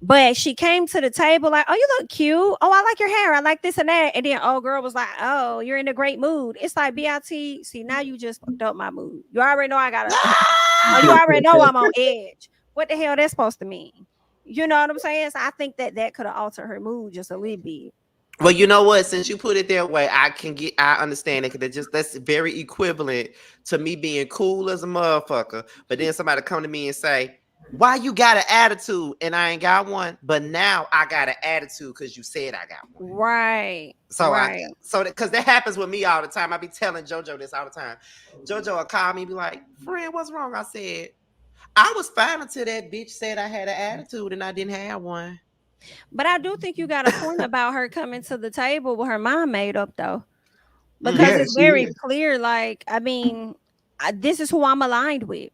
But she came to the table like, "Oh, you look cute. Oh, I like your hair. I like this and that." And then old girl was like, "Oh, you're in a great mood." It's like, BIT. See, now you just fucked up my mood. You already know I got a. Oh, you already know I'm on edge. What the hell that's supposed to mean? You know what I'm saying? So I think that could have altered her mood just a little bit. Well, you know what? Since you put it that way, I understand it because that's very equivalent to me being cool as a motherfucker. But then somebody come to me and say, "Why you got an attitude?" And I ain't got one, but now I got an attitude because you said I got one. Right. So right. because that happens with me all the time. I be telling JoJo this all the time. JoJo will call me and be like, "Friend, what's wrong?" I said, "I was fine until that bitch said I had an attitude and I didn't have one." But I do think you got a point about her coming to the table with her mind made up, though, because Yeah, it's she very is. clear. Like, I mean, this is who I'm aligned with.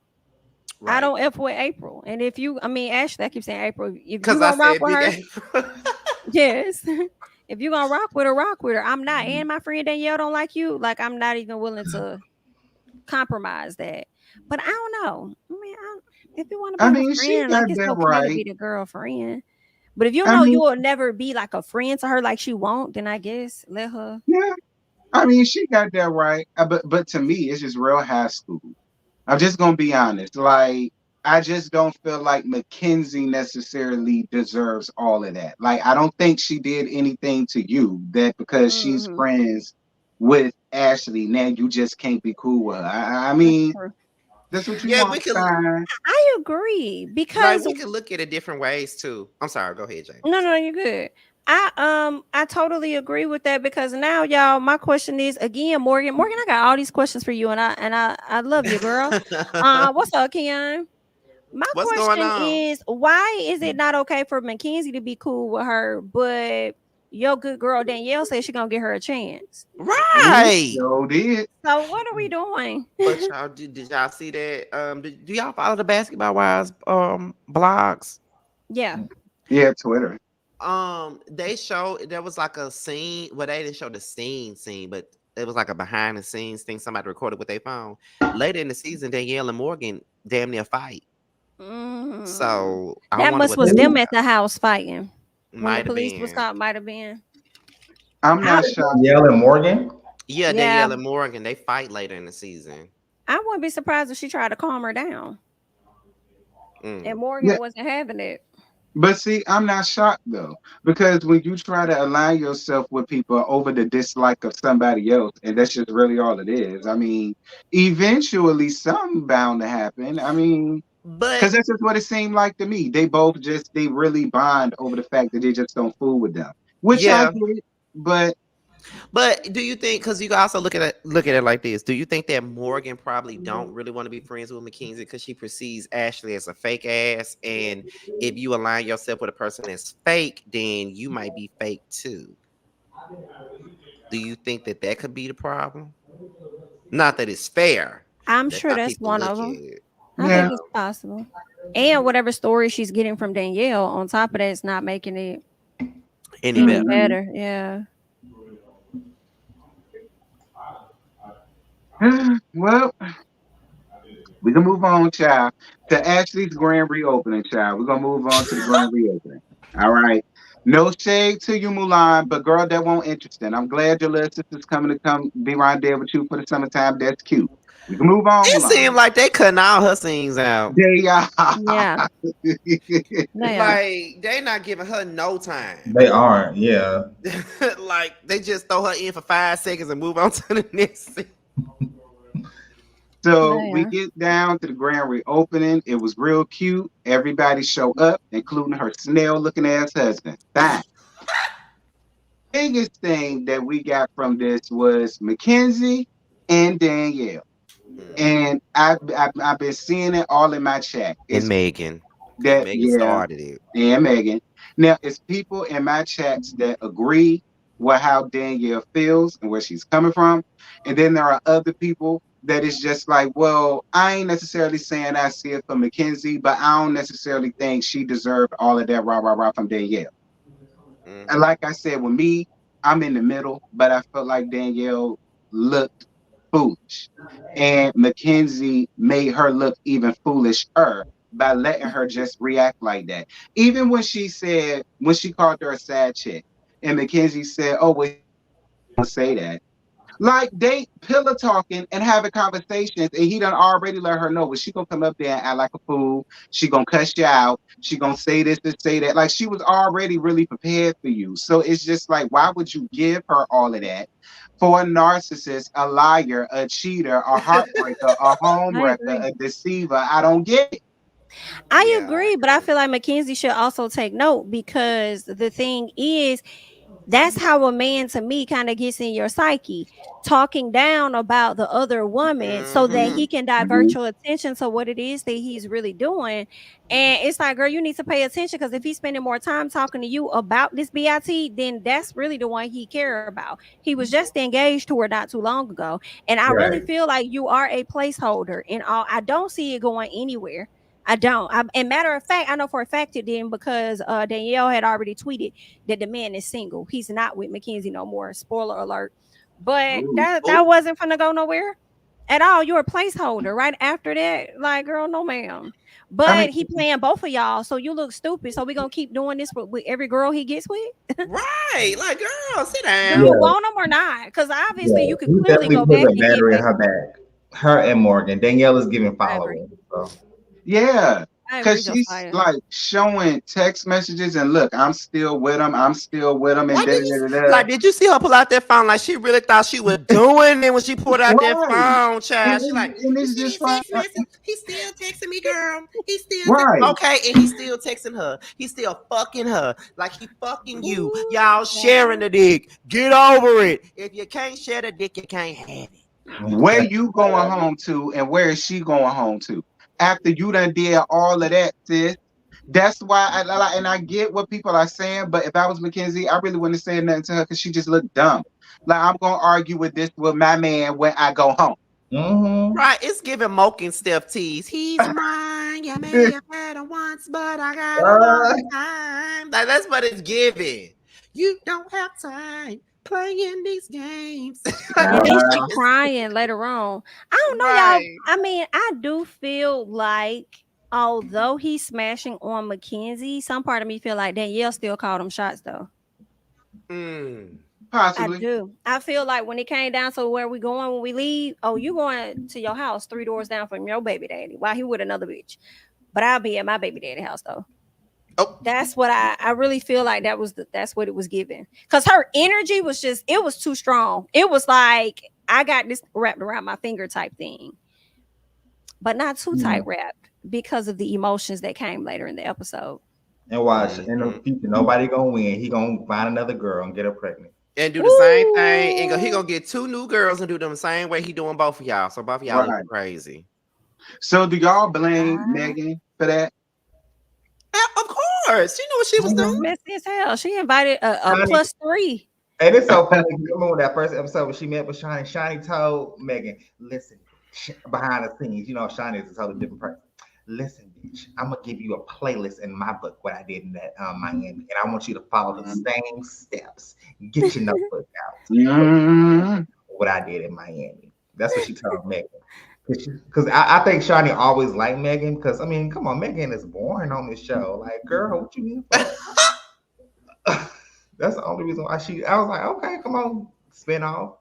I Right. don't F with April. And if you, I mean, Ashley, I keep saying April. If you Because I gonna rock said with Big her, A. yes. If you gonna rock with her, rock with her. I'm not, and my friend Danielle don't like you. Like, I'm not even willing to compromise that. But I don't know. I mean, if you want to I be her mean, she friend, like, got it's that okay to right. be the girlfriend. But if you I know mean, you will never be like a friend to her like she won't, then I guess let her. yeah. I mean, she got that right. But to me, it's just real high school. I'm just gonna be honest. Like, I just don't feel like Mackenzie necessarily deserves all of that. Like, I don't think she did anything to you that because she's Mm-hmm. friends with Ashley, now you just can't be cool with her. I That's mean, true. that's what you Yeah, want, we can fine. I agree right. because We can look at it different ways too. I'm sorry. Go ahead, James. no, you're good. I totally agree with that because now, y'all, my question is again, Morgan. Morgan, I got all these questions for you, and I love you, girl. What's up, Keon? My What's going question on? is, why is it not okay for Mackenzie to be cool with her, but your good girl Danielle says she's gonna give her a chance? Right. So did. So what are we doing? But y'all did y'all see that? Do y'all follow the Basketball Wives blogs? Yeah. Yeah, Twitter. They showed there was like a scene. Well, they didn't show the scene, but it was like a behind the scenes thing somebody recorded with their phone. Later in the season, Danielle and Morgan damn near fight. Mm. So I That wonder must what was that's them Who? at the house fighting when the might have police was been. called. Might have been. I'm I not shocked. Yelling Morgan? Yeah, yeah. Danielle and Morgan, they fight later in the season. I wouldn't be surprised if she tried to calm her down, and Mm. Morgan wasn't having it. But see, I'm not shocked though, because when you try to align yourself with people over the dislike of somebody else, and that's just really all it is. I mean, eventually something bound to happen. I mean, But because that's just what it seemed like to me. They really bond over the fact that they just don't fool with them, which I yeah, get. But but do you think? Because you can also look at it like this. Do you think that Morgan probably don't really want to be friends with Mackenzie because she perceives Ashley as a fake ass, and if you align yourself with a person that's fake, then you might be fake too. Do you think that that could be the problem? Not that it's fair. I'm That's sure how that's people one look of at them. it. I think yeah, it's possible. And whatever story she's getting from Danielle, on top of that, it's not making it Any any better? mhm. better. Yeah. Well, we can move on, child, to Ashley's grand reopening, child. We're gonna move on to the grand reopening. All right. No shade to you, Mulan, but girl, that won't interesting. I'm glad your little sister's coming to come be right there with you for the summertime. That's cute. We can move on, It Mulan. seemed like they cutting all her scenes out. They Yeah. They are. Like they not giving her no time. They aren't. Yeah. Like they just throw her in for 5 seconds and move on to the next scene. So They we are. get down to the grand reopening. It was real cute. Everybody show up, including her snail looking ass husband. Fine. Biggest thing that we got from this was Mackenzie and Danielle. Mhm. And I've been seeing it all in my chat. And It's Megan, because that, Megan yeah, started it. and Megan. Now it's people in my chats that agree with how Danielle feels and where she's coming from. And then there are other people that is just like, well, I ain't necessarily saying I see it from Mackenzie, but I don't necessarily think she deserved all of that rah rah rah from Danielle. And Hmm. like I said, with me, I'm in the middle, but I felt like Danielle looked foolish. And Mackenzie made her look even foolisher by letting her just react like that. Even when she called her a sad chick, and Mackenzie said, "Oh, well, don't say that." Like they pillow talking and having conversations, and he done already let her know, but she gonna come up there and act like a fool. She gonna cuss you out. She gonna say this and say that. Like she was already really prepared for you. So it's just like, why would you give her all of that for a narcissist, a liar, a cheater, a heartbreaker, a I homewrecker, agree. a deceiver? I don't get it. I Yeah, I agree, but I agree. feel like Mackenzie should also take note because the thing is, that's how a man to me kind of gets in your psyche, talking down about the other woman so that Mm-hmm. he can divert your attention to what it is that he's really doing. And it's like, girl, you need to pay attention because if he's spending more time talking to you about this BIT, then that's really the one he care about. He was just engaged to her not too long ago. And I really Right. feel like you are a placeholder and all. I don't see it going anywhere. I don't. And matter of fact, I know for a fact it didn't because Danielle had already tweeted that the man is single. He's not with Mackenzie no more. Spoiler alert. But Ooh. that wasn't gonna go nowhere at all. You're a placeholder right after that. Like, girl, no ma'am. I mean, But he playing both of y'all, so you look stupid. So we gonna keep doing this with every girl he gets with. Right. Like, girl, sit Do down. you Yeah, want him or not? Because obviously yeah. you could He clearly definitely go put back a and get battery in back. her back. Her and Morgan. Danielle is giving I agree. followers. So. yeah. I agree, Cause she's Josiah. like showing text messages and look, I'm still with him. I'm still with him, and Like, da did da you da da. Da. like? Did you see her pull out that phone? Like, she really thought she was doing it when she pulled out that Right. phone, child. She like, And you it's see just these like, text messages? He's still texting me, girl. He's still right. okay, and he's still texting her. He's still fucking her, like he fucking you. Ooh, Y'all sharing the dick. Get over it. If you can't share the dick, you can't have it. Where you going home to, and where is she going home to? After you done did all of that, sis. That's why and I get what people are saying, but if I was Mackenzie, I really wouldn't have said nothing to her because she just looked dumb. Like I'm gonna argue with this with my man when I go home. Mm-hmm. Right, it's giving Moke and Steph tease. He's mine. Yeah, maybe I've had him once, but I got a lot of time. Like that's what it's giving. You don't have time playing these games. Like, and then she it's- crying later on. I don't know, y'all. right. I mean, I do feel like although he's smashing on Mackenzie, some part of me feel like Danielle still called him shots though. Mm. I Possibly. do. I feel like when it came down to where we going when we leave, oh, you going to your house 3 doors down from your baby daddy while he with another bitch. But I'll be at my baby daddy house though. Oh, That's what I really feel like that's what it was given. Cause her energy was just it was too strong. It was like I got this wrapped around my finger type thing, but not too tight wrapped because of the emotions that came later in the episode. And watch in the future, nobody gonna win. He gonna find another girl and get her pregnant. and do the same thing. And he Ooh. gonna get 2 new girls and do them the same way he doing both of y'all. So both of y'all Right. looking crazy. So do y'all blame Ah, Megan for that? Of course, she knew what she was that's doing. messy as hell. She invited a Shiny, +3. and it's so funny. You remember that first episode when she met with Shiny? Shiny told Megan, "Listen, behind the scenes, you know, Shiny is a totally different person. Listen, bitch, I'm gonna give you a playlist in my book what I did in that Miami, and I want you to follow the same steps. Get your notebook out. Mm, What I did in Miami. That's what she told Megan. Because I think Shani always liked Megan. Because I mean, come on, Megan is boring on this show. Like, girl, what you mean? That's the only reason why I was like, okay, come on, spin off.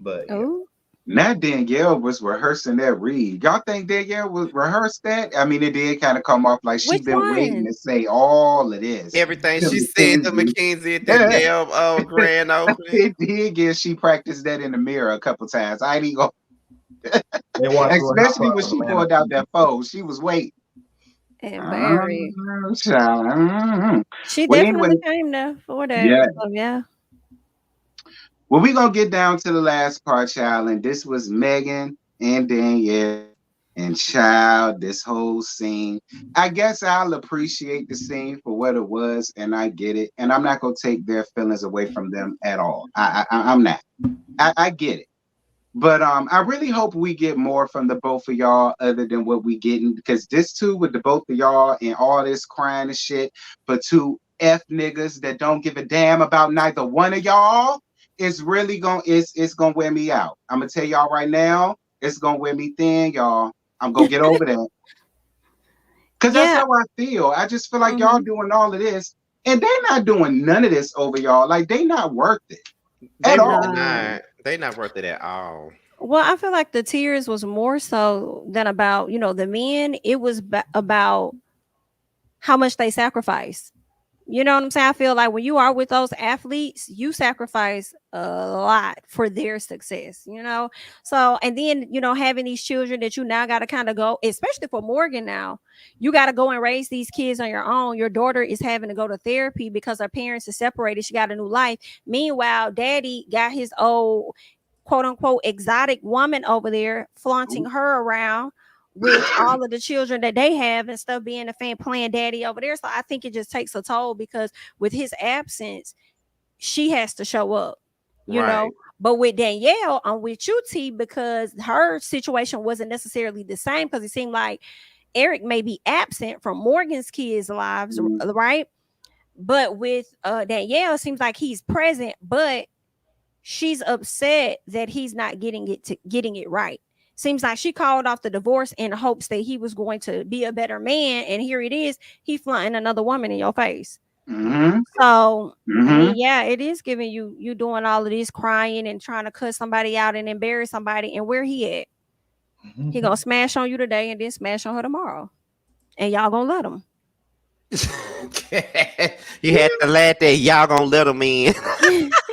But yeah. Oh, Now Danielle was rehearsing that read. Y'all think Danielle was rehearsed that? I mean, it did kind of come off like she which been waiting one? to say all of this. Everything To she said to Mackenzie. Mackenzie at that damn grand opening. It did get she practiced that in the mirror a couple times. I ain't even They walked through a house especially when of she Atlanta. pulled out that phone. She was waiting. And Barry. Child. She Well, anyway, definitely came there for yeah. that. So yeah. Well, we're gonna get down to the last part, child, and this was Megan and Danielle and child. This whole scene, I guess I'll appreciate the scene for what it was, and I get it, and I'm not gonna take their feelings away from them at all. I'm not. I get it, but I really hope we get more from the both of y'all, other than what we getting, because this too with the both of y'all and all this crying and shit for two F niggas that don't give a damn about neither one of y'all. It's gonna wear me out. I'm gonna tell y'all right now, it's gonna wear me thin, y'all. I'm gonna get over that. Because that's how I feel. I just feel like y'all doing all of this, and they're not doing none of this over y'all. Like, they not worth it at all. They not worth it at all. Well, I feel like the tears was more so than about, the men. It was about how much they sacrifice. You know what I'm saying? I feel like when you are with those athletes, you sacrifice a lot for their success, So, and then, having these children that you now got to kind of go, especially for Morgan now, you got to go and raise these kids on your own. Your daughter is having to go to therapy because her parents are separated. She got a new life. Meanwhile, daddy got his old quote unquote exotic woman over there flaunting her around with all of the children that they have and stuff, being a fan playing daddy over there. So I think it just takes a toll because with his absence, she has to show up, you know. But with Danielle, I'm with you, T, because her situation wasn't necessarily the same, because it seemed like Eric may be absent from Morgan's kids' lives, right? But with Danielle, it seems like he's present, but she's upset that he's not getting it right. Seems like she called off the divorce in hopes that he was going to be a better man, and here it is, he flaunting another woman in your face. So I mean, yeah, it is giving you doing all of this crying and trying to cut somebody out and embarrass somebody, and where he at? He gonna smash on you today and then smash on her tomorrow, and y'all gonna let him. You had to let that y'all gonna let him in.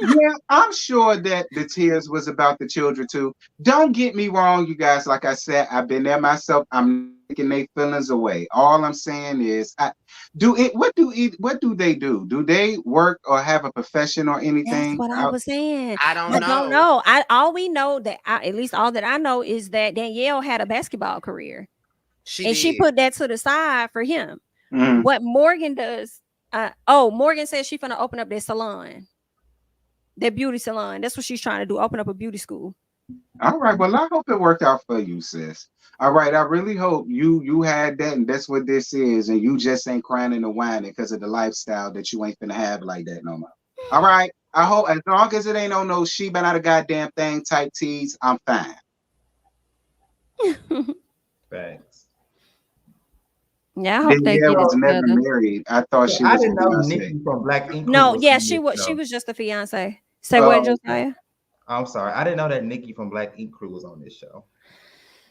Yeah, I'm sure that the tears was about the children too. Don't get me wrong, you guys. Like I said, I've been there myself. I'm taking their feelings away. All I'm saying is, what do they do? Do they work or have a profession or anything? That's what I was saying. I don't know. All we know at least all that I know is that Danielle had a basketball career, she put that to the side for him. What Morgan does, Morgan says she's gonna open up their salon, their beauty salon. That's what she's trying to do, open up a beauty school. All right, well, I hope it worked out for you, sis. All right, I really hope you had that, and that's what this is, and you just ain't crying and whining because of the lifestyle that you ain't finna have like that no more. All right, I hope as long as it ain't on no she been out a goddamn thing type tease, I'm fine. Thanks. Yeah, I hope they get was it never together. married. I thought she was. I didn't know Nikki from Black Ink. No, yeah, she was just a fiance. Say what, Josiah? I'm sorry, I didn't know that Nikki from Black Ink Crew was on this show.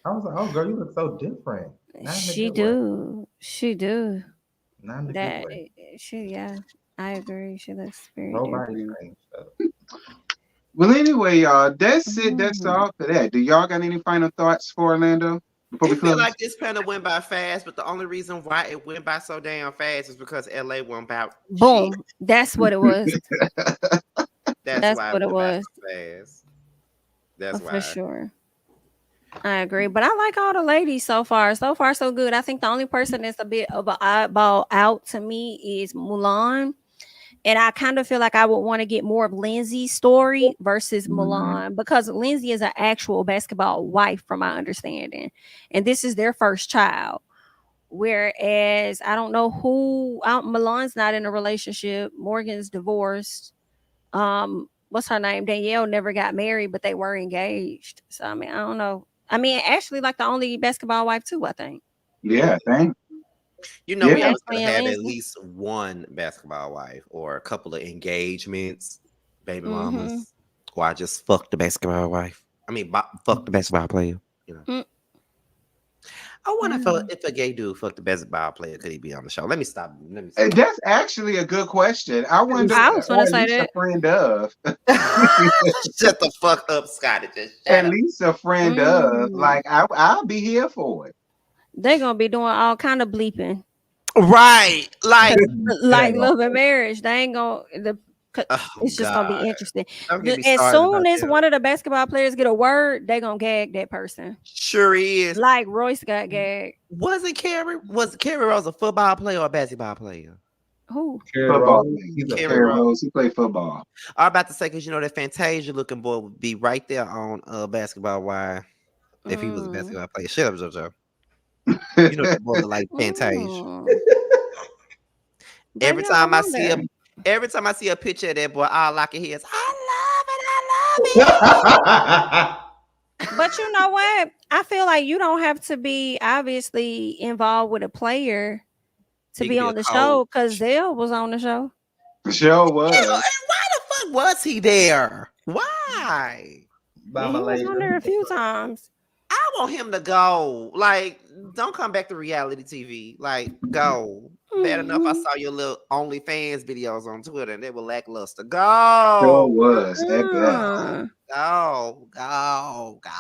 I was like, oh girl, you look so different. She do. Not in the good way. Yeah, I agree. She looks very different. Well, anyway, y'all, that's it. That's all for that. Do y'all got any final thoughts for Orlando? I feel like this panel went by fast, but the only reason why it went by so damn fast is because LA went about. Boom. Shit. That's what it was. That's why what it was. So fast. That's why. For sure. I agree. But I like all the ladies so far. So far, so good. I think the only person that's a bit of an oddball out to me is Mulan. And I kind of feel like I would want to get more of Lindsay's story versus Mulan, because Lindsay is an actual basketball wife, from my understanding. And this is their first child. Whereas I don't know Mulan's not in a relationship. Morgan's divorced. What's her name? Danielle never got married, but they were engaged. So, I mean, I don't know. I mean, Ashley, like the only basketball wife too, I think. Yeah, thank we always have at least one basketball wife or a couple of engagements, baby mamas, or I just fuck the basketball wife. I mean, fuck the basketball player. You know. I wonder if a gay dude fuck the basketball player, could he be on the show? Let me stop. That's actually a good question. I wonder. I was going to say that. A friend of. Shut the fuck up, Scotty. At least a friend of. Like, I'll be here for it. They're gonna be doing all kind of bleeping, right? Like Love and Marriage. They ain't gonna. It's just gonna be interesting. As soon as one of the basketball players get a word, they gonna gag that person. Sure is. Like Royce got gagged. Was Carrie Rose a football player or a basketball player? Who? Football. Carrie Rose. He played football. I was about to say, because that Fantasia looking boy would be right there on basketball wire if he was a basketball player. Shut up, JoJo. The boy like Fantasia. Every time I see a picture of that boy, all I can hear is I love it. But you know what? I feel like you don't have to be obviously involved with a player to He be could be a on the show coach. because Zell was on the show. The show Yeah, and was. why the fuck was he there? Why? by He was on there Malaysia. a few times. I want him to go. Like, don't come back to reality TV. Like, go. Bad enough I Mhm. saw your little OnlyFans videos on Twitter and they were lackluster. Show Go. was. Heck yeah. Go. Go. Go.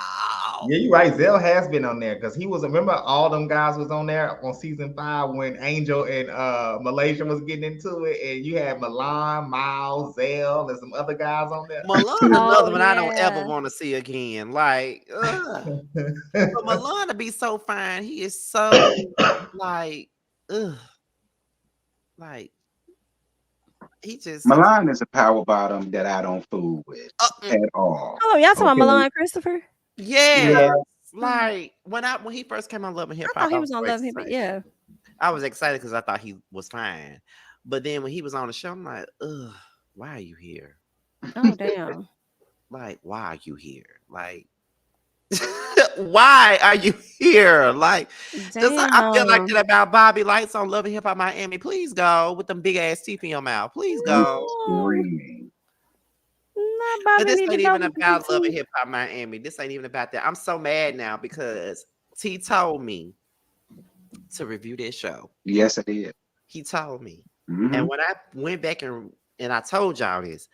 Yeah, you're right. Zell has been on there because he was. Remember, all them guys was on there on season 5 when Angel and Malaysia was getting into it, and you had Milan, Miles, Zell, and some other guys on there. Milan, Oh another one I don't ever yeah. want to see again. Like, ugh. But Milan to be so fine. He is so like, ugh. Like, he just so Milan is a power bottom that I don't fool with at all. Oh, y'all talking about Okay. Milan Christopher? yeah. Yeah. Like when he first came on Love and Hip I Hop, thought he was on Love Hip. excited. Yeah. I was excited because I thought he was fine. But then when he was on the show, I'm like, ugh, why are you here? Oh damn. Like, why are you here? Like, why are you here? Like, I feel like Damn. that about Bobby Lights on Love and Hip Hop Miami. Please go with them big ass teeth in your mouth. Please go. Screaming. Not But Bobby this need to ain't go even with the about big Love and teeth. Hip Hop Miami. This ain't even about that. I'm so mad now because T told me to review this show. Yes, I did. He told me. Mhm. And when I went back and I told y'all this,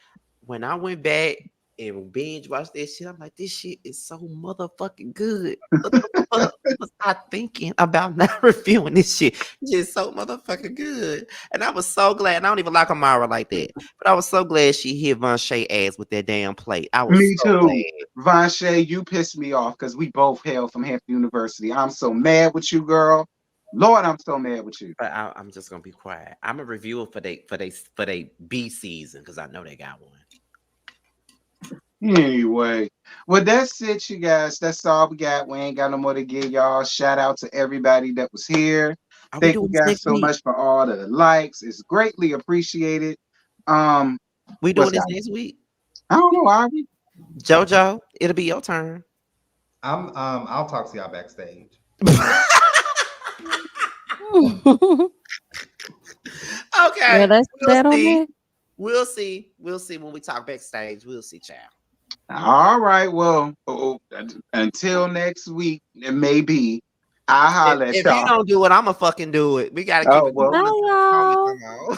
when I went back and binge watched this shit, I'm like, this shit is so motherfucking good. What the fuck was I thinking about not reviewing this shit? It's just so motherfucking good. And I was so glad. And I don't even like Amara like that, but I was so glad she hit Von Shay ass with that damn plate. I was Me so too. glad. Von Shay, you pissed me off because we both hail from Hampton University. I'm so mad with you, girl. Lord, I'm so mad with you. But I'm just gonna be quiet. I'm a reviewer for they B season because I know they got one. Anyway, well, that's it, you guys. That's all we got. We ain't got no more to give y'all. Shout out to everybody that was here. Are we Thank you doing this guys next so week? much for all the likes. It's greatly appreciated. We doing what's this that? next week? I don't know, are we? JoJo, it'll be your turn. I'll talk to y'all backstage. Okay. Yeah, that's we'll that on see. that. We'll see. We'll see when we talk backstage. We'll see, child. All right. Well, until next week, it may be. I'll holler at If you y'all. don't do it, I'ma fucking do it. We gotta keep Oh, it well. going. Bye, y'all.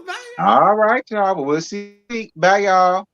Bye, y'all. All right, y'all. Well, we'll see. Bye, y'all.